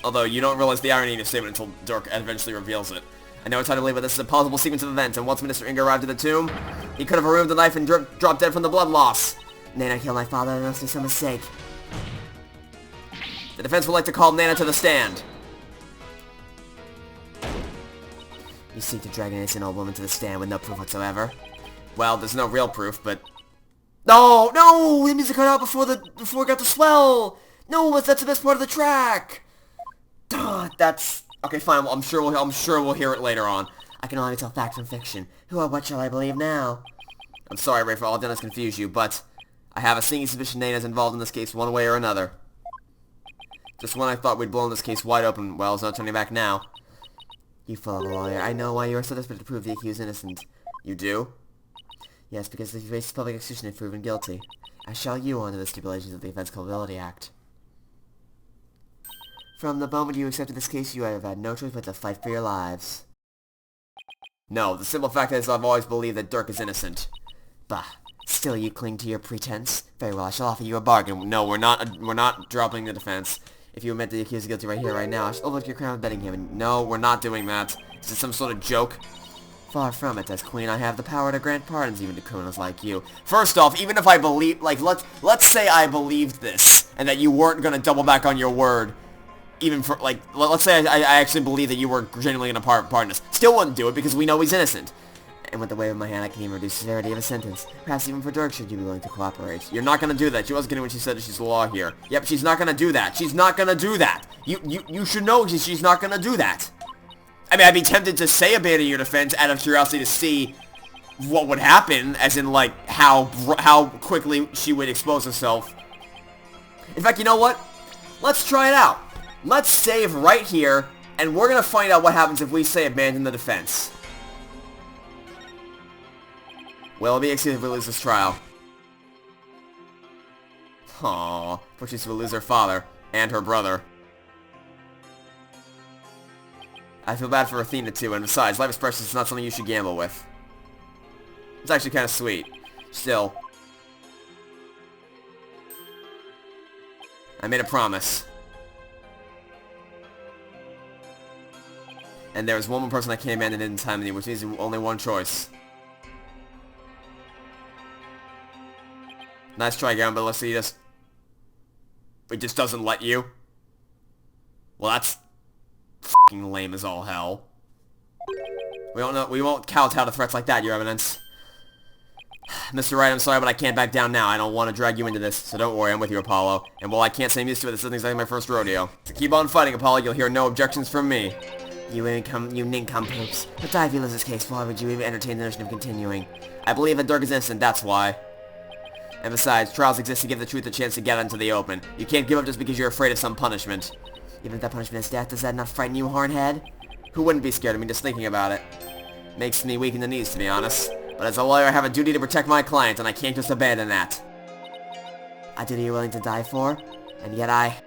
Although, you don't realize the irony in your statement until Dirk eventually reveals it. I know it's hard to believe, but this is a plausible sequence of events, and once Minister Inga arrived at the tomb, he could have removed the knife and dropped dead from the blood loss. Nana killed my father, there must be some mistake. The defense would like to call Nana to the stand. You seek to drag an innocent old woman to the stand with no proof whatsoever. Well, there's no real proof, but... No! No! The music cut out before it got to swell! No, that's the best part of the track! Duh, that's... Okay, fine, well, I'm sure we'll hear it later on. I can only tell fact from fiction. Who or what shall I believe now? I'm sorry, Rayfa, all I've done is confuse you, but... I have a sneaking suspicion Nana's involved in this case one way or another. Just when I thought we'd blown this case wide open, well, there's no turning back now. You fool of a lawyer. I know why you are so desperate to prove the accused innocent. You do? Yes, because the racist public execution is proven guilty. As shall you under the stipulations of the Offense Culpability Act. From the moment you accepted this case, you have had no choice but to fight for your lives. No, the simple fact is I've always believed that Dirk is innocent. Bah. Still you cling to your pretense? Very well, I shall offer you a Bargain. No, we're not dropping the defense. If you admit the accused is guilty right here, right now, I shall overlook your crown of betting him. And no, we're not doing that. Is this some sort of joke? Far from it. As queen, I have the power to grant pardons even to criminals like you. First off, even if I believe, like, let's say I believed this, and that you weren't gonna double back on your word, even for, like, let's say I actually believe that you were genuinely gonna pardon us. Still wouldn't do it because we know he's innocent. And with the wave of my hand, I can even reduce the severity of a sentence. Perhaps even for Dirk, should you be willing to cooperate. You're not gonna do that. She wasn't kidding when she said that she's the law here. Yep, she's not gonna do that. She's not gonna do that. You should know she's not gonna do that. I mean, I'd be tempted to say abandon your defense out of curiosity to see what would happen, as in, like, how quickly she would expose herself. In fact, you know what? Let's try it out. Let's save right here, and we're gonna find out what happens if we say abandon the defense. Will it be excused if we lose this trial? Aww, poor she will lose her father, and her brother. I feel bad for Athena too, and besides, life is precious, it's not something you should gamble with. It's actually kind of sweet. Still. I made a promise. And there was one more person I can't abandon in time, which means only one choice. Nice try, Garen, but let's see, it just doesn't let you. Well, that's fucking lame as all hell. We won't kowtow to threats like that, Your Eminence. Mr. Wright, I'm sorry, but I can't back down now. I don't want to drag you into this, so don't worry, I'm with you, Apollo. And while I can't say I'm used to it, this isn't exactly my first rodeo. So keep on fighting, Apollo, you'll hear no objections from me. You nincompoops. But die if you lose this case, why would you even entertain the notion of continuing? I believe that Dirk is innocent, that's why. And besides, trials exist to give the truth a chance to get into the open. You can't give up just because you're afraid of some punishment. Even if that punishment is death, does that not frighten you, Hornhead? Who wouldn't be scared of me just thinking about it? Makes me weak in the knees, to be honest. But as a lawyer, I have a duty to protect my client, and I can't just abandon that. A duty you're willing to die for? And yet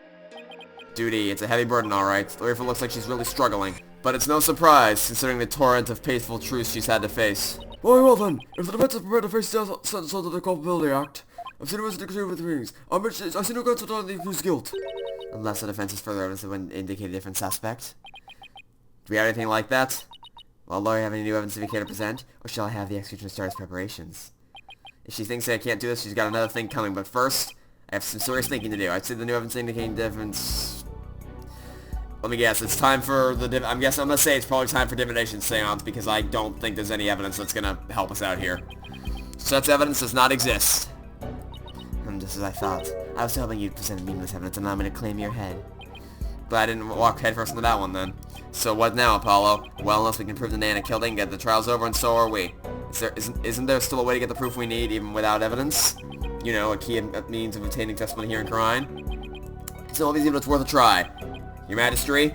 Duty, it's a heavy burden, alright. The Rayfa looks like she's really struggling. But it's no surprise, considering the torrent of painful truths she's had to face. Very well then, if the defense is prepared to face death sentence under the Culpability Act, I've seen a decree with the hearings. I see no grounds to doubt the accused's guilt. Unless the defense is further evidence that would indicate a different suspect. Do we have anything like that? Well, lawyer, have any new evidence that we care to present? Or shall I have the executioner start his preparations? If she thinks that I can't do this, she's got another thing coming. But first, I have some serious thinking to do. I'd say the new evidence indicating difference... Let me guess, it's time for the... I'm gonna say it's probably time for Divination Seance, because I don't think there's any evidence that's gonna help us out here. Such evidence does not exist. Just as I thought. I was hoping you'd present meaningless evidence and allow me to claim your head. But I didn't walk headfirst into that one then. So what now, Apollo? Well, unless we can prove the Nana killed Inga, the trial's over, and so are we. Isn't there still a way to get the proof we need, even without evidence? You know, a key means of obtaining testimony here in Karine? So obviously, but it's worth a try. Your Majesty?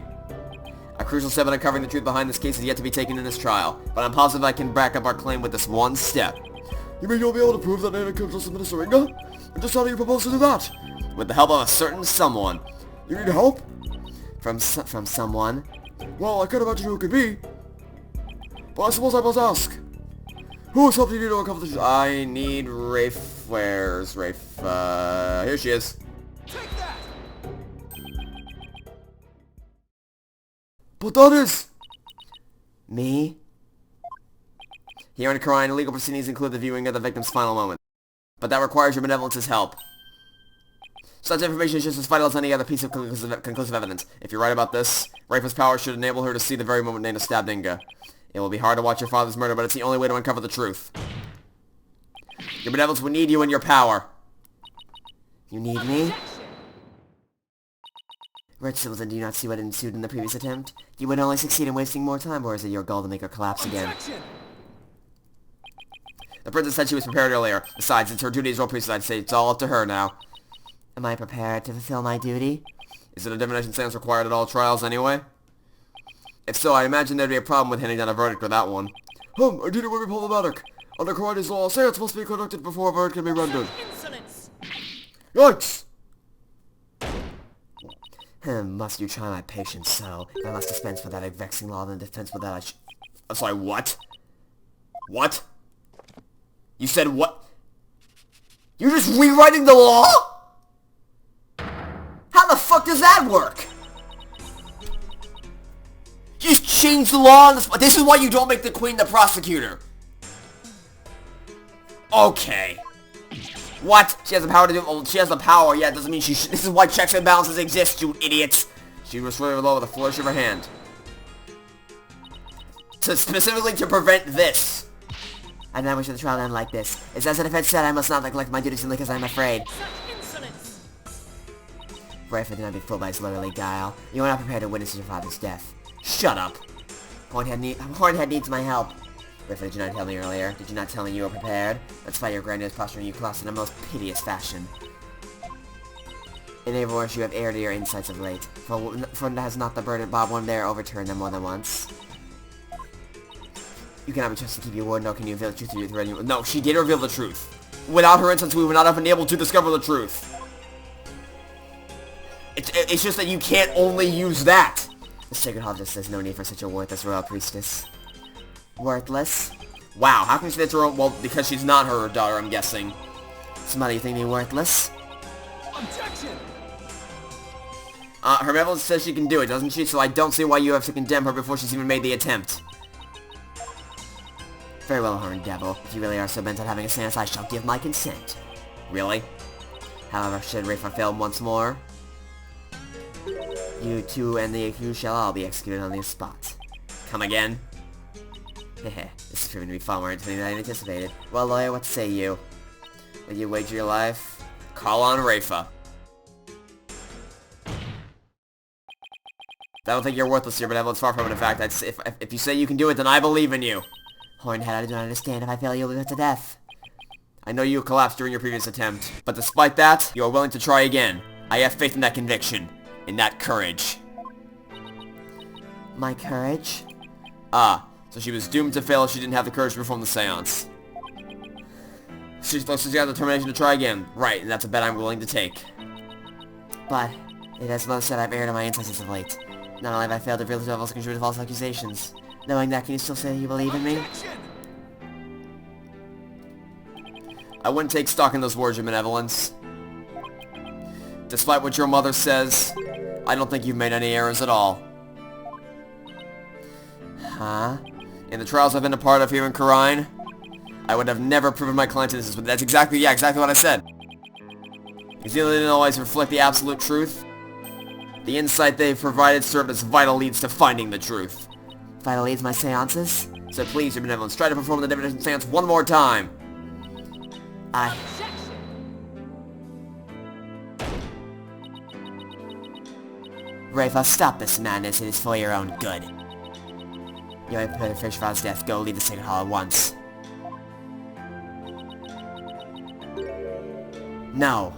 A crucial step in uncovering the truth behind this case is yet to be taken in this trial, but I'm positive I can back up our claim with this one step. You mean you'll be able to prove that Nana killed Justice Minister Inga? And just how do you propose to do that? With the help of a certain someone. You need help? From someone? Well, I can't imagine who it could be. But I suppose I must ask. Whose help do you need to uncover the truth? I need Rayfa. Where's Rayfa? Here she is. But that is... Me? Here in Karine, legal proceedings include the viewing of the victim's final moments. But that requires your benevolence's help. Such information is just as vital as any other piece of conclusive evidence. If you're right about this, Rayfa's power should enable her to see the very moment Nana stabbed Inga. It will be hard to watch your father's murder, but it's the only way to uncover the truth. Your benevolence will need you and your power. You need me? Rich Simpleton, do you not see what ensued in the previous attempt? You would only succeed in wasting more time, or is it your goal to make her collapse again? The princess said she was prepared earlier. Besides, it's her duty as royal priestess. I'd say it's all up to her now. Am I prepared to fulfill my duty? Is it a divination seance required at all trials anyway? If so, I imagine there'd be a problem with handing down a verdict for that one. Indeed it would be problematic. Under Karine's law, a seance must be conducted before a verdict can be rendered. Insolence! Yikes! Must you try my patience so? If I must dispense with that vexing law, then dispense with that I'm sorry, what? What? You said what? You're just rewriting the law? How the fuck does that work? You just change the law on the spot. This is why you don't make the queen the prosecutor. Okay. What? She has the power to do... Well, she has the power, yeah, it doesn't mean she should... This is why checks and balances exist, you idiots. She was really low with a flourish of her hand. Specifically to prevent this. I do not wish the trial to end like this. It's as the defense said, I must not neglect my duty simply because I am afraid. Such insolence! Rayfa did not be fooled by his lowly guile. You are not prepared to witness your father's death. Shut up. Hornhead needs my help. Rayfa, did you not tell me earlier? Did you not tell me you were prepared? Despite your grandiose posture, you collapsed in a most piteous fashion. In a voice, you have erred to your insights of late. For has not the burden Bob one there overturned them more than once? You cannot be trusted to keep your word, nor can you reveal the truth to your thread. No, she did reveal the truth. Without her instance, we would not have been able to discover the truth. It's just that you can't only use that. The Sacred Hall just says no need for such a worthless royal priestess. Worthless? Wow, how can you say that's her own? Well, because she's not her daughter, I'm guessing. Somebody you think me worthless? Objection! Her benevolence says she can do it, doesn't she? So I don't see why you have to condemn her before she's even made the attempt. Very well, Horned Devil. If you really are so bent on having a seance, I shall give my consent. Really? However, should Rayfa fail once more, you two and the accused shall all be executed on the spot. Come again? Hehe, this is proving to be far more entertaining than I anticipated. Well, lawyer, what say you? Will you wager your life? Call on Rayfa. I don't think you're worthless here, benevolence, far from it. In fact, if you say you can do it, then I believe in you. Hornhead, I do not understand. If I fail, you'll be put to death. I know you collapsed during your previous attempt, but despite that, you are willing to try again. I have faith in that conviction, in that courage. My courage? Ah, so she was doomed to fail if she didn't have the courage to perform the seance. She had the determination to try again. Right, and that's a bet I'm willing to take. But, as mother said, I've erred on my insights as of late. Not only have I failed to reveal the devil's contribute to false accusations. Knowing that, can you still say that you believe in me? I wouldn't take stock in those words, your benevolence. Despite what your mother says, I don't think you've made any errors at all. Huh? In the trials I've been a part of here in Karine, I would have never proven my client's innocence, but that's exactly what I said. You see, they didn't always reflect the absolute truth. The insight they've provided served as vital leads to finding the truth. Vital leads my seances? So please, your benevolence, try to perform the divination seance one more time. Rayfa, stop this madness. It is for your own good. You have prepared to face your father's death. Go leave the Sacred Hall at once. No.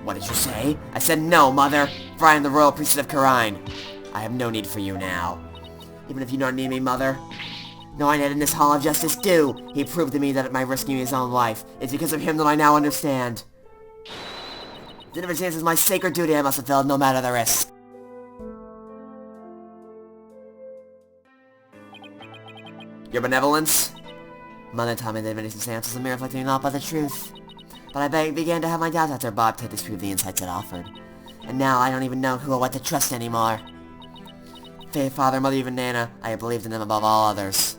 What did you say? I said no, mother, for I am the royal priestess of Karine. I have no need for you now. Even if you don't need me, mother. Knowing that in this Hall of Justice do, he proved to me that by risking his own life, it's because of him that I now understand. The Divination is my sacred duty I must fulfill, no matter the risk. Your benevolence? Mother taught me the Divination Seance was a mere reflecting naught but the truth. But I began to have my doubts after Bob had disproved the insights it offered. And now I don't even know who or what to trust anymore. father, mother, even Nana. I believed in them above all others.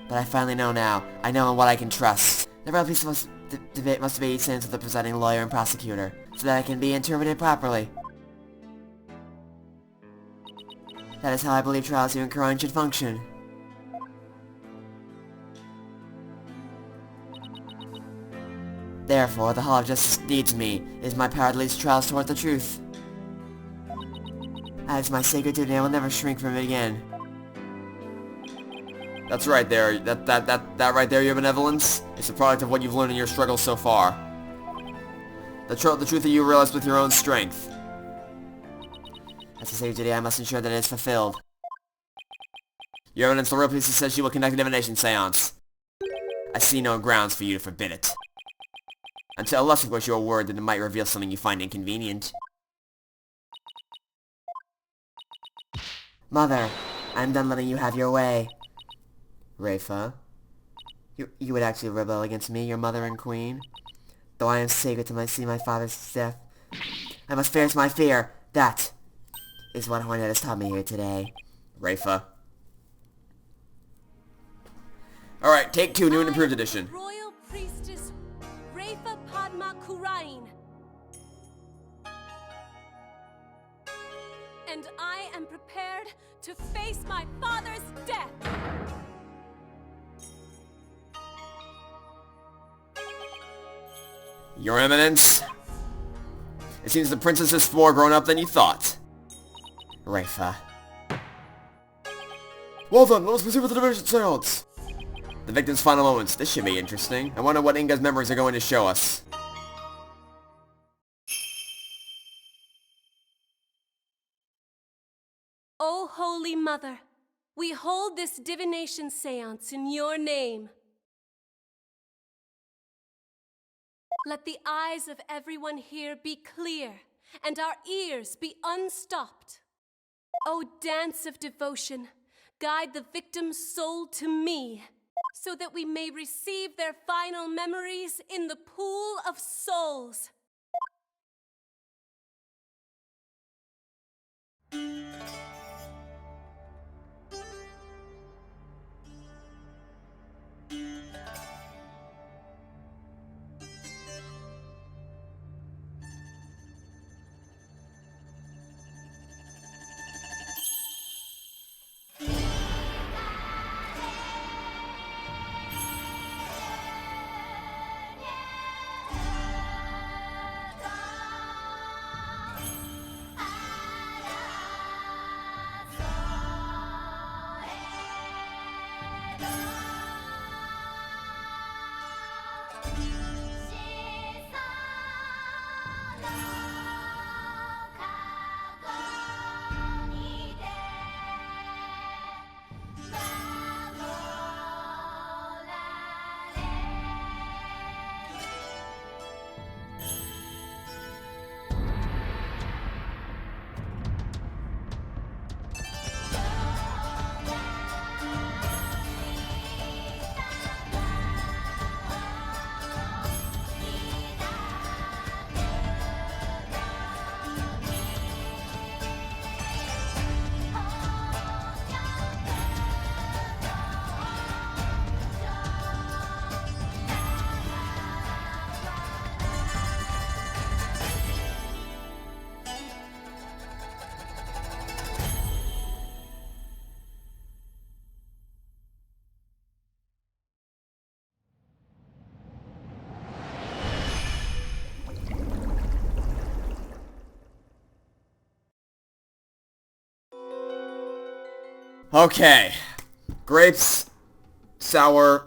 But I finally know now. I know in what I can trust. The real piece must debate Seance with the presiding lawyer and prosecutor, so that I can be interpreted properly. That is how I believe trials here in Khura'in should function. Therefore, the Hall of Justice needs me. It is my power that leads trials toward the truth. That is my sacred duty, and I will never shrink from it again. That's right there. That right there, your benevolence, is a product of what you've learned in your struggles so far. The truth that you realize with your own strength. As a sacred duty, I must ensure that it is fulfilled. Your evidence, the real piece says you will conduct a divination seance. I see no grounds for you to forbid it. Unless, of course, you're worried that it might reveal something you find inconvenient. Mother, I'm done letting you have your way. Rayfa, you would actually rebel against me, your mother and queen? Though I am sacred to see my father's death, I must face my fear. That is what Hornet has taught me here today. Rayfa. Alright, take 2, new and improved edition. Royal Priestess Rayfa Padma Khura'in. And I am prepared to face my father's death. Your Eminence. It seems the princess is more grown up than you thought. Rayfa. Well then, let us proceed with the divination seance. The victim's final moments. This should be interesting. I wonder what Inga's memories are going to show us. O Holy Mother, we hold this divination seance in your name. Let the eyes of everyone here be clear, and our ears be unstopped. O dance of devotion, guide the victim's soul to me, so that we may receive their final memories in the pool of souls. Okay. Grapes. Sour.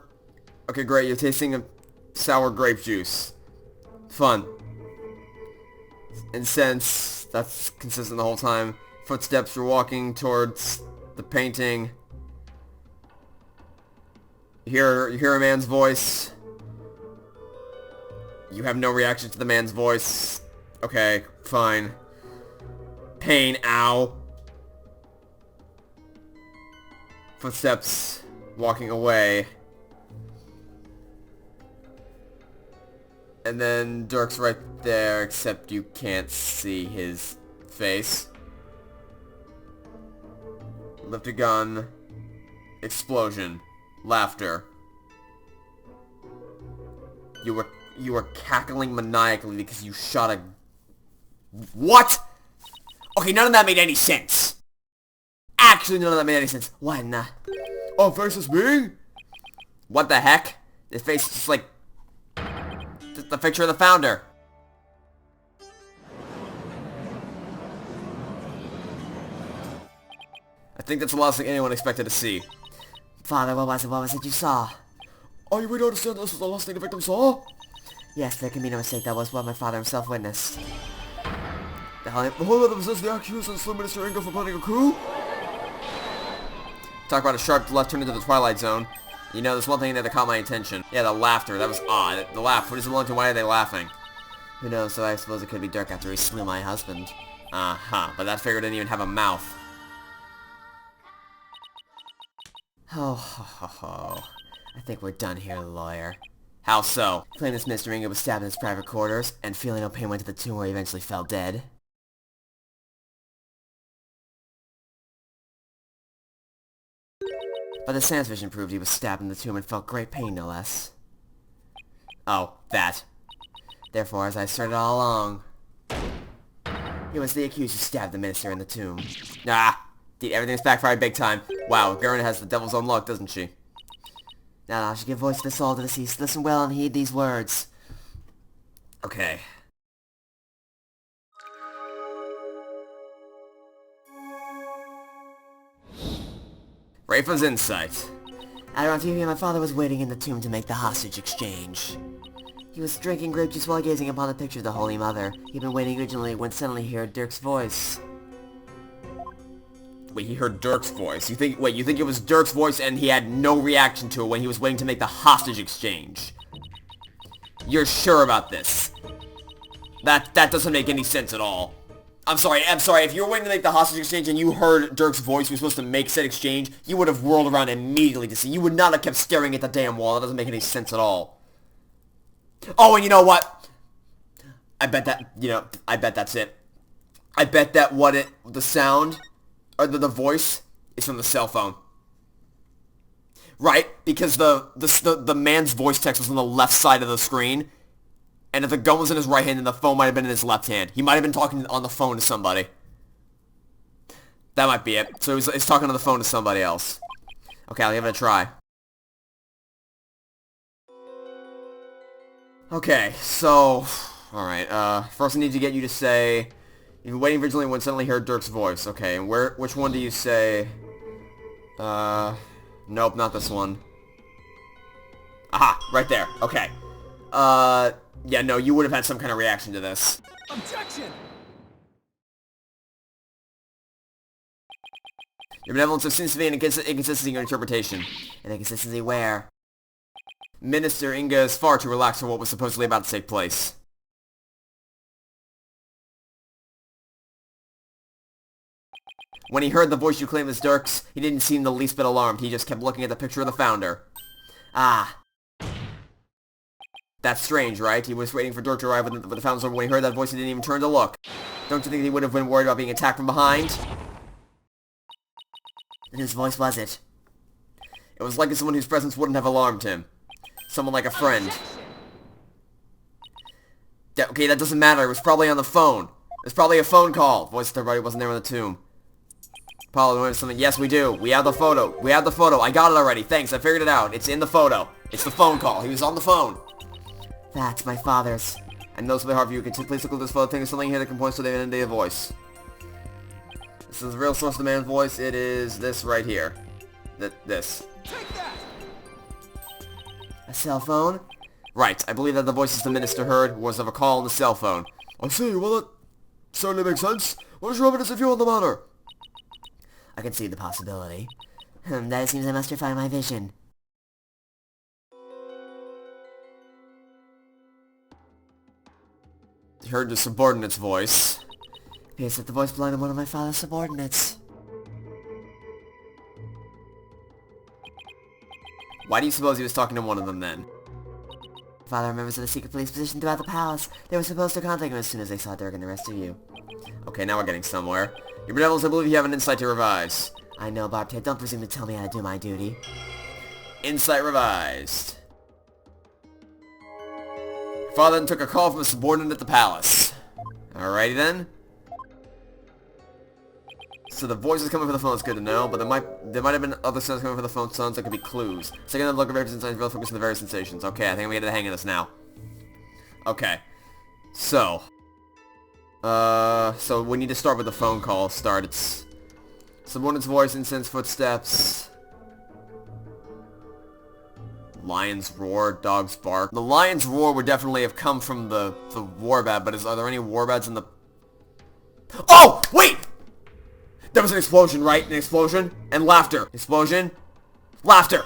Okay, great. You're tasting a sour grape juice. Fun. Incense. That's consistent the whole time. Footsteps. You're walking towards the painting. You hear a man's voice. You have no reaction to the man's voice. Okay, fine. Pain. Ow. Footsteps, walking away. And then Dirk's right there, except you can't see his face. Lift a gun. Explosion. Laughter. You were cackling maniacally because you shot a... What?! Okay, none of that made any sense. Actually, none of that made any sense. When? Oh, versus me? What the heck? His face is just like... just the picture of the founder. I think that's the last thing anyone expected to see. Father, what was it you saw? Are you really understand this was the last thing the victim saw? Yes, there can be no mistake. That was what my father himself witnessed. The whole of them says the accused and Slim Minister Inga for planning a coup? Talk about a sharp left turn into the Twilight Zone. You know, there's one thing that caught my attention. Yeah, the laughter. That was odd. The laugh. What is it belong to? Why are they laughing? Who knows, so I suppose it could be Dirk after he slew my husband. Uh-huh. But that figure didn't even have a mouth. Oh, ho, ho, ho. I think we're done here, lawyer. How so? Claim this Mr. Inga was stabbed in his private quarters, and feeling no pain went to the tomb where he eventually fell dead. But the Seance vision proved he was stabbed in the tomb and felt great pain, no less. Oh, that. Therefore, as I started all along, he was the accused who stabbed the minister in the tomb. Ah! Dude, everything's backfired big time. Wow, Gurren has the devil's own luck, doesn't she? Now I should give voice to the soul of the deceased. Listen well and heed these words. Okay. Rayfa's insight. At around 2 p.m. my father was waiting in the tomb to make the hostage exchange. He was drinking grape juice while gazing upon the picture of the Holy Mother. He'd been waiting originally when suddenly he heard Dirk's voice. Wait, he heard Dirk's voice. You think it was Dirk's voice and he had no reaction to it when he was waiting to make the hostage exchange? You're sure about this? That doesn't make any sense at all. I'm sorry, if you were waiting to make the hostage exchange and you heard Dirk's voice was supposed to make said exchange, you would have whirled around immediately to see. You would not have kept staring at the damn wall. That doesn't make any sense at all. Oh, and you know what? I bet that's it. I bet that the sound... or the voice is from the cell phone. Right? Because the man's voice text was on the left side of the screen. And if the gun was in his right hand, then the phone might have been in his left hand. He might have been talking on the phone to somebody. That might be it. So he's talking on the phone to somebody else. Okay, I'll give it a try. Okay, so... Alright, first I need to get you to say... You've been waiting vigilantly when suddenly heard Dirk's voice. Okay, and which one do you say? Nope, not this one. Aha, right there. Okay. Yeah, no, you would have had some kind of reaction to this. Objection! Your benevolence seems to be an inconsistency in your interpretation. An inconsistency where? Minister Inga is far too relaxed for what was supposedly about to take place. When he heard the voice you claim is Dirk's, he didn't seem the least bit alarmed. He just kept looking at the picture of the founder. Ah. That's strange, right? He was waiting for Dirk to arrive with the founder's over. When he heard that voice, he didn't even turn to look. Don't you think he would have been worried about being attacked from behind? And whose voice was it? It was likely someone whose presence wouldn't have alarmed him. Someone like a friend. Okay, that doesn't matter. It was probably on the phone. It was probably a phone call. Voice to everybody wasn't there in the tomb. Apollo, we have something. Yes, we do. We have the photo. We have the photo. I got it already. Thanks. I figured it out. It's in the photo. It's the phone call. He was on the phone. That's my father's. I know it's a bit hard for you. Can please look at this photo. Think of something here that can point to the identity voice. This is the real source of the man's voice. It is this right here. This. Take that! A cell phone? Right. I believe that the voices the minister heard was of a call on the cell phone. I see, well that certainly makes sense. What is your evidence if you on the matter? I can see the possibility. That it seems I must refine my vision. He heard the subordinate's voice. Appears that the voice belonged to one of my father's subordinates. Why do you suppose he was talking to one of them then? Father and members of the secret police positioned throughout the palace. They were supposed to contact him as soon as they saw Dirk and the rest of you. Okay, now we're getting somewhere. Your benevolence, I believe you have an insight to revise. I know, Bartek. Don't presume to tell me how to do my duty. Insight revised. Father then took a call from a subordinate at the palace. Alrighty then. So the voice is coming from the phone, it's good to know, but there might have been other sounds coming from the phone, sounds that could be clues. Second look at various signs, really focus on the various sensations. Okay, I think I'm getting the hang of this now. Okay. So we need to start with the phone call. It's subordinate's voice, incense, footsteps. Lions roar, dogs bark. The lions roar would definitely have come from the warbad, but are there any warbads in the... Oh! Wait! There was an explosion, right? An explosion? And laughter. Explosion? Laughter.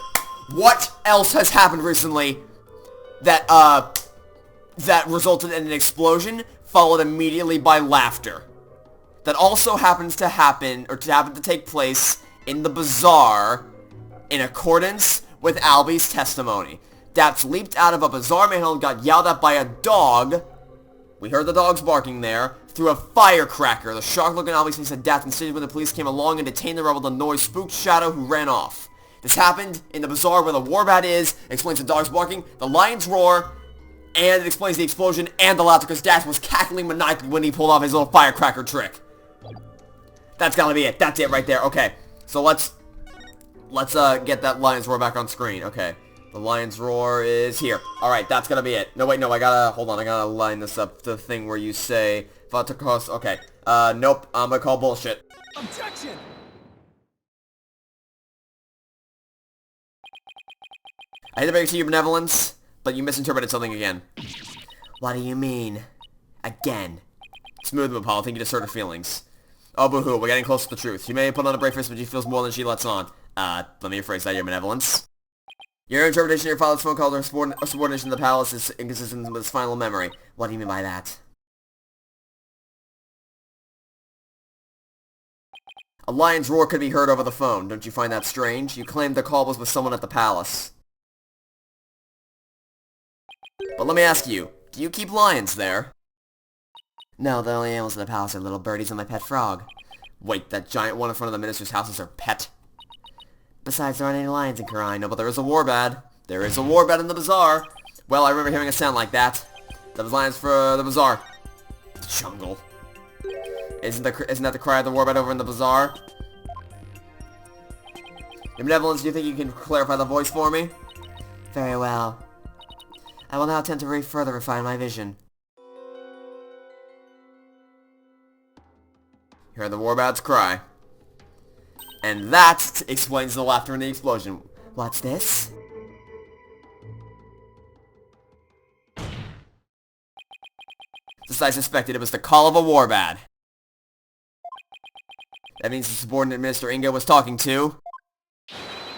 What else has happened recently that resulted in an explosion followed immediately by laughter? That also happens to happen, or to take place in the bazaar in accordance with Albie's testimony. Daps leaped out of a bazaar manhole and got yelled at by a dog. We heard the dogs barking there. Through a firecracker. The shocked look on Albie's face had Daps insisted when the police came along and detained the rebel. The noise spooked Shadow, who ran off. This happened in the bazaar where the warbat is. Explains the dogs barking, the lions roar, and it explains the explosion and the laughter because Daps was cackling maniacally when he pulled off his little firecracker trick. That's gotta be it. That's it right there. Okay. So let's get that lion's roar back on screen. Okay. The lion's roar is here. Alright, that's gonna be it. No, wait, no, hold on, I gotta line this up. The thing where you say, Vatakos, okay. Nope, I'm gonna call bullshit. Objection! I hate to bring it to your benevolence, but you misinterpreted something again. What do you mean? Again? Smooth them, Apollo, think you just hurt her feelings. Oh, boo-hoo, we're getting close to the truth. You may put on a brave face, but she feels more than she lets on. Let me rephrase that, your benevolence. Your interpretation of your father's phone call or subordination to the palace is inconsistent with his final memory. What do you mean by that? A lion's roar could be heard over the phone. Don't you find that strange? You claimed the call was with someone at the palace. But let me ask you, do you keep lions there? No, the only animals in the palace are little birdies and my pet frog. Wait, that giant one in front of the minister's house is her pet? Besides, there aren't any lions in Karine. No, but there is a warbad. There is a warbad in the bazaar. Well, I remember hearing a sound like that. That was lions for the bazaar. The jungle. Isn't that the cry of the warbad over in the bazaar? Your benevolence, do you think you can clarify the voice for me? Very well. I will now attempt to further refine my vision. You heard the warbad's cry. And that explains the laughter and the explosion. What's this? Just as I suspected, it was the call of a warbad. That means the subordinate Minister Inga was talking to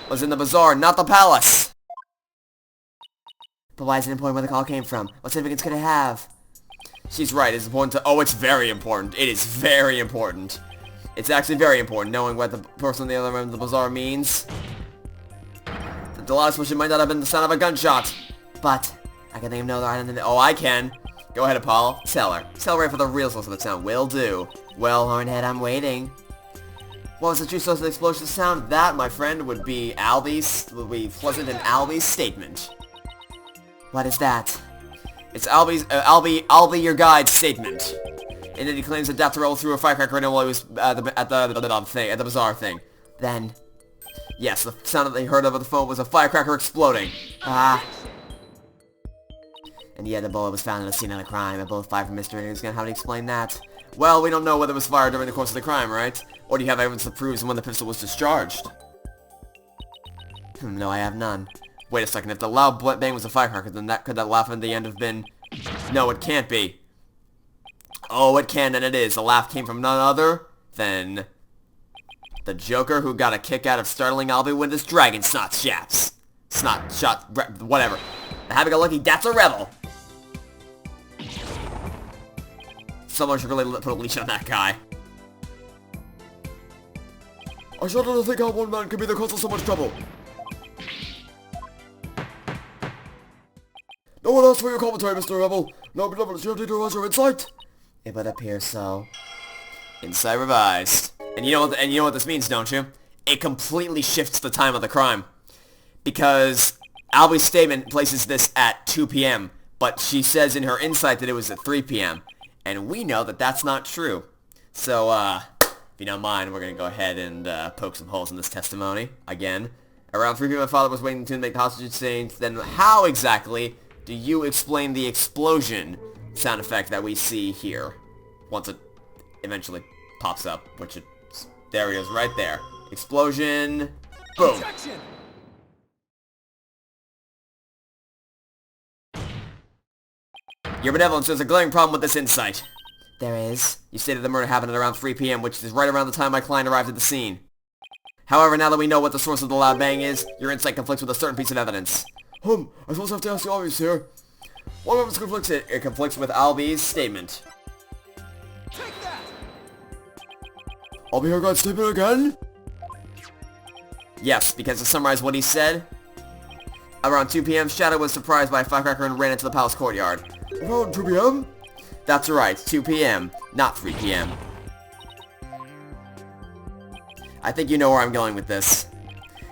was in the bazaar, not the palace. But why is it important where the call came from? What significance could it have? She's right, it's important to... Oh, it's very important. It is very important. It's actually very important, knowing what the person on the other end of the bazaar means. The loud explosion might not have been the sound of a gunshot. But, I can think of no other item than... Oh, I can. Go ahead, Apollo. Tell her. Tell her for the real source of the sound. Will do. Well, Hornhead, I'm waiting. What was the true source of the explosion sound? That, my friend, would be Pleasant and Albie's statement. What is that? It's Albie, your guide's statement. And then he claims that Dr. Roll threw a firecracker in while he was at the bazaar thing. Then? Yes, the sound that they heard over the phone was a firecracker exploding. Ah. And yet the bullet was found at the scene of the crime. A bullet fired from Mr. Inger's. How to explain that? Well, we don't know whether it was fired during the course of the crime, right? Or do you have evidence that proves when the pistol was discharged? No, I have none. Wait a second, if the loud bang was a firecracker, then could that laugh at the end have been... No, it can't be. Oh, it can, and it is. The laugh came from none other than... the Joker who got a kick out of startling Albie with his dragon snot shots. Whatever. The happy-go-lucky, that's a rebel. Someone should really put a leash on that guy. I shudder to think how one man can be the cause of so much trouble. No one asked for your commentary, Mr. Rebel. No benevolence, you have to revise your insight. It would appear so. Insight revised. And you know what this means, don't you? it completely shifts the time of the crime. Because Albie's statement places this at 2 p.m., but she says in her insight that it was at 3 p.m., and we know that that's not true. So, if you don't mind, we're going to go ahead and poke some holes in this testimony, again. Around 3 p.m. my father was waiting to make the hostage exchange. Then how exactly do you explain the explosion sound effect that we see here? Once it eventually pops up, which it's... There he is, right there. Explosion. Boom. Objection! Your benevolence, there's a glaring problem with this insight. There is. You stated the murder happened at around 3 p.m., which is right around the time my client arrived at the scene. However, now that we know what the source of the loud bang is, your insight conflicts with a certain piece of evidence. I suppose I have to ask the obvious here. What evidence conflicts? It conflicts with Albie's statement. Take that! I'll be here, God's statement again? Yes, because to summarize what he said, around 2 p.m., Shadow was surprised by a firecracker and ran into the palace courtyard. Around 2 p.m.? That's right, 2 p.m., not 3 p.m. I think you know where I'm going with this.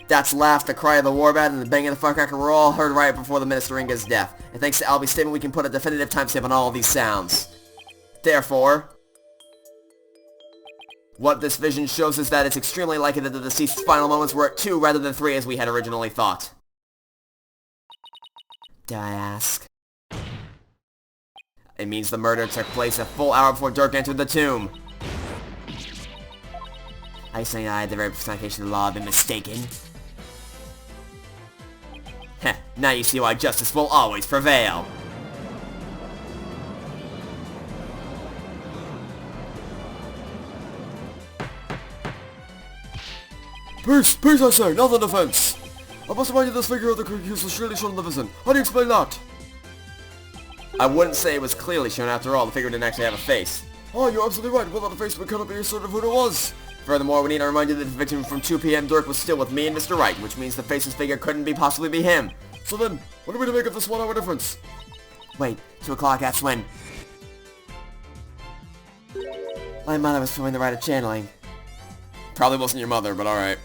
That's laugh, the cry of the warbat, and the bang of the firecracker were all heard right before the Minister Inga's death. And thanks to Albie's statement, we can put a definitive timestamp on all of these sounds. Therefore, what this vision shows is that it's extremely likely that the deceased's final moments were at 2 rather than 3 as we had originally thought. Dare I ask? It means the murder took place a full hour before Dirk entered the tomb. Are you saying that I had the very personification of the law have been mistaken? Heh, now you see why justice will always prevail. Peace, peace I say, not the defense. I must remind you this figure of the accused was surely shown in the vision. How do you explain that? I wouldn't say it was clearly shown after all, the figure didn't actually have a face. Oh, you're absolutely right. Without a face, we cannot be certain of who it was. Furthermore, we need to remind you that the victim from 2 p.m. Dirk was still with me and Mr. Wright, which means the faceless figure couldn't possibly be him. So then, what are we to make of this 1 hour difference? Wait, 2 o'clock, that's when... My mother was performing the rite of channeling. Probably wasn't your mother, but alright.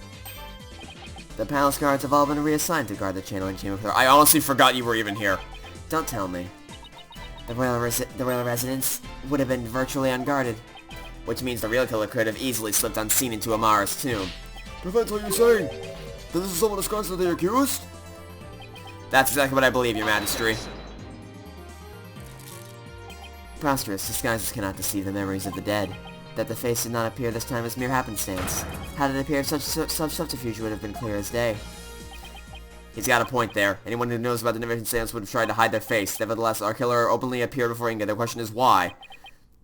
The palace guards have all been reassigned to guard the channeling chamber for... I honestly forgot you were even here. Don't tell me. The royal residence would have been virtually unguarded. Which means the real killer could have easily slipped unseen into Amara's tomb. Defense, what are you saying? That this is someone disguised as the accused? That's exactly what I believe, your majesty. Preposterous, disguises cannot deceive the memories of the dead. That the face did not appear this time is mere happenstance. Had it appeared, such subterfuge would have been clear as day. He's got a point there. Anyone who knows about the Divination Seance would have tried to hide their face. Nevertheless, our killer openly appeared before Inga. The question is why?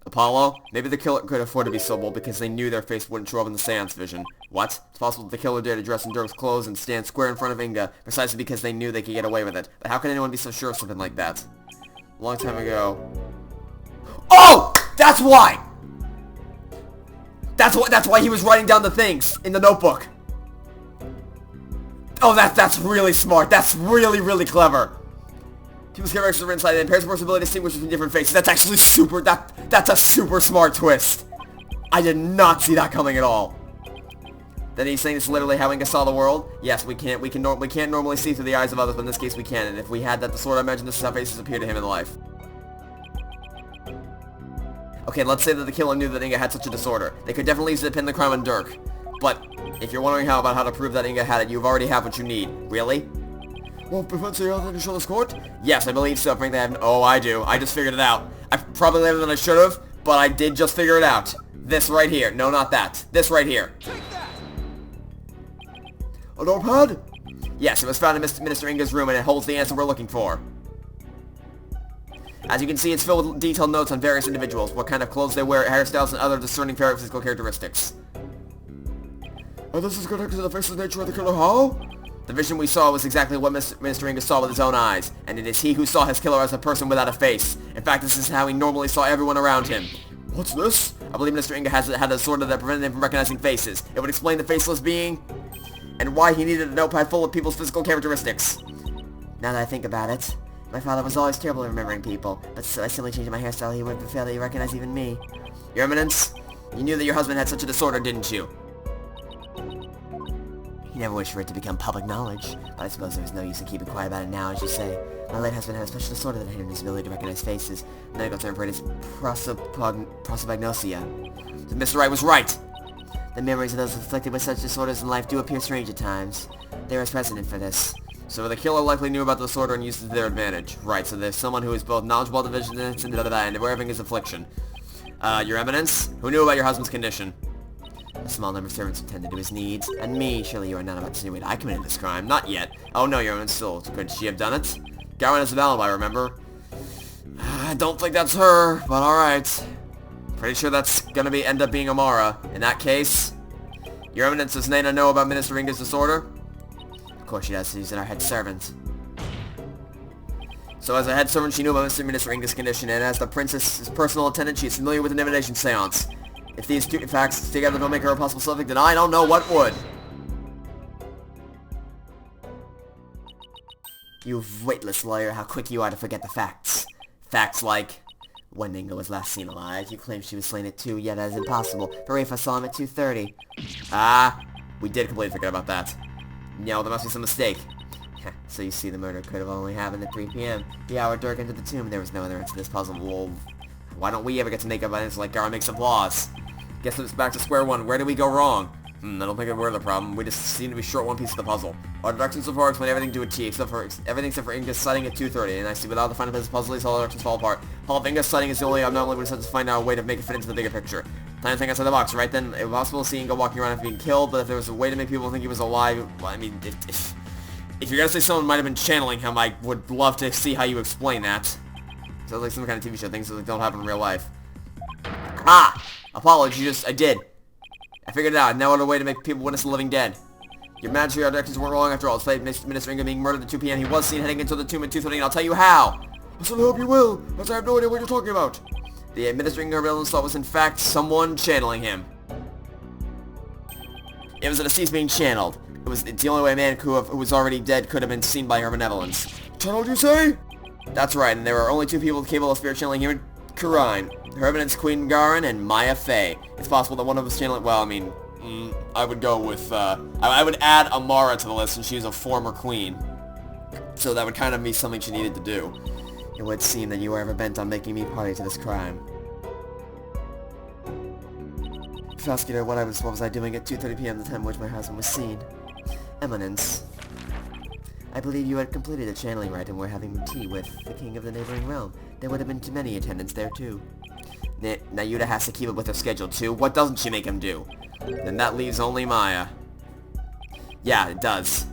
Apollo? Maybe the killer could afford to be so bold because they knew their face wouldn't show up in the Seance vision. What? It's possible that the killer dared to dress in Dirk's clothes and stand square in front of Inga, precisely because they knew they could get away with it. But how could anyone be so sure of something like that? A long time ago... Oh! That's why! That's why he was writing down the things in the notebook. Oh, that's really smart. That's really clever. People's characters are inside and impairs the person's ability to distinguish between different faces. That's actually that's a super smart twist. I did not see that coming at all. Then he's saying it's literally how Inga saw the world. Yes, we can't normally see through the eyes of others, but in this case we can. And if we had that disorder, I imagine this is how faces appear to him in life. Okay, let's say that the killer knew that Inga had such a disorder. They could definitely use it to pin the crime on Dirk. But if you're wondering how to prove that Inga had it, you already have what you need. Really? Well, prevents the other to show this court? Yes, I believe so. Frankly, oh, I do. I just figured it out. I probably later than I should have, but I did just figure it out. This right here. No, not that. This right here. A notepad? Yes, it was found in Minister Inga's room, and it holds the answer we're looking for. As you can see, it's filled with detailed notes on various individuals, what kind of clothes they wear, hairstyles, and other discerning physical characteristics. And this is connected to the faceless nature of the killer how? The vision we saw was exactly what Minister Inga saw with his own eyes, and it is he who saw his killer as a person without a face. In fact, this is how he normally saw everyone around him. What's this? I believe Minister Inga had a disorder that prevented him from recognizing faces. It would explain the faceless being, and why he needed a notepad full of people's physical characteristics. Now that I think about it, my father was always terrible at remembering people, but by simply changing my hairstyle, he wouldn't fail to recognize even me. Your Eminence, you knew that your husband had such a disorder, didn't you? never wished for it to become public knowledge, but I suppose there was no use in keeping quiet about it now, as you say. My late husband had a special disorder that hindered his ability to recognize faces. The medical term for it is prosopagnosia. So Mr. Wright was right! The memories of those afflicted with such disorders in life do appear strange at times. There is precedent for this. So the killer likely knew about the disorder and used it to their advantage. Right, so there's someone who is both knowledgeable of the vision and aware of his affliction. Your Eminence, who knew about your husband's condition? A small number of servants who tended to his needs, and me. Surely you are not about to insinuate I committed this crime. Not yet. Oh no, Your Eminence, still. Could she have done it? Gawain has a alibi, remember? I don't think that's her, but alright. Pretty sure that's gonna end up being Amara. In that case, Your Eminence, does Nana know about Minister Ringa's disorder? Of course she does, she's our head servant. So as a head servant, she knew about Minister Ringa's condition, and as the princess's personal attendant, she is familiar with the Divination Seance. If these two facts together don't make her a possible suspect, then I don't know what would. You witless lawyer, how quick you are to forget the facts. Facts like, when Inga was last seen alive, you claim she was slain at 2, yet that is impossible, for Rayfa saw him at 2:30. Ah, we did completely forget about that. No, there must be some mistake. So you see, the murder could have only happened at 3 p.m. The hour Dirk entered the tomb. There was no other answer to this puzzle. Well, why don't we ever get to make up answers like Gara makes applause? Guess it's back to square one. Where did we go wrong? I don't think we're the problem. We just seem to be short one piece of the puzzle. Our directions so far explain everything to a T, everything except for Inga's sighting at 2:30, and I see without the final piece of the puzzle, these all directions fall apart. All of Inga's sighting is the only anomaly we decided to find out a way to make it fit into the bigger picture. Time to think outside the box, right then? It was possible to see Inga walking around after being killed, but if there was a way to make people think he was alive, well, I mean, if you're gonna say someone might have been channeling him, I would love to see how you explain that. Sounds like some kind of TV show, things that don't happen in real life. Ah! Apologies, I did. I figured it out. Now what a way to make people witness the living dead. Your Majesty, our directions weren't wrong after all. Despite Minister Inga being murdered at 2 p.m., he was seen heading into the tomb at 2:30, and I'll tell you how. I certainly hope you will, as I have no idea what you're talking about. The administering her villain's thought was in fact someone channeling him. It was a deceased being channeled. It's the only way a man who was already dead could have been seen by her benevolence. Channeled, you say? That's right, and there were only 2 people capable of spirit channeling human Karine. Her Eminence Queen Garin and Maya Fey. It's possible that one of us channeling, well, I mean, I would go with, I would add Amara to the list since she's a former queen. So that would kind of be something she needed to do. It would seem that you are ever bent on making me party to this crime. Prosecutor, what was I doing at 2:30 p.m. the time in which my husband was seen? Eminence, I believe you had completed the channeling rite and were having tea with the king of the neighboring realm. There would have been too many attendants there too. Now Yuta has to keep up with her schedule too. What doesn't she make him do? Then that leaves only Maya. Yeah, it does.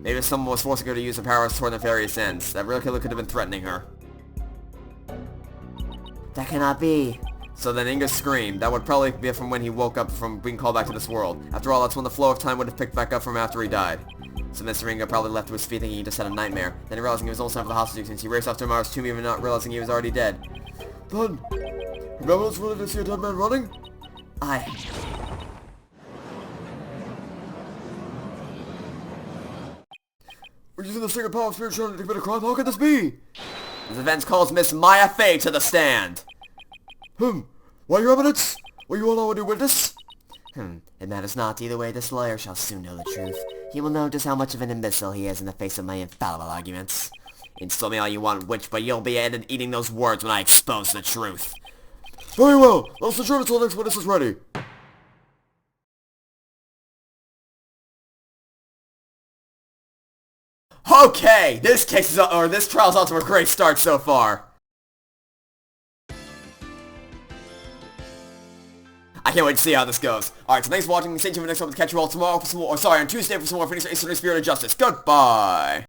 Maybe someone was forcing her to use her powers toward nefarious ends. That real killer could have been threatening her. That cannot be. So then Inga screamed. That would probably be from when he woke up from being called back to this world. After all, that's when the flow of time would have picked back up from after he died. So Mr. Inga probably left to his feet thinking he just had a nightmare. Then realizing he was almost time for the hostage since he raced off to Amara's tomb even not realizing he was already dead. Then, remember us wanted to see a dead man running? Aye. We're using the sacred power of spirit channeling to commit a crime. How could this be? This event calls Miss Maya Fey to the stand. Why, Your Eminence? Will you allow a new witness? It matters not. Either way, this lawyer shall soon know the truth. He will know just how much of an imbecile he is in the face of my infallible arguments. Insult me all you want, witch, but you'll be eating those words when I expose the truth. Very well. Let's adjourn until the next witness is ready. Okay, this trial's off to a great start so far. I can't wait to see how this goes. Alright, so thanks for watching. Stay tuned for the next one to catch you all tomorrow for some more, on Tuesday for some more Phoenix Wright, Spirit of Justice. Goodbye!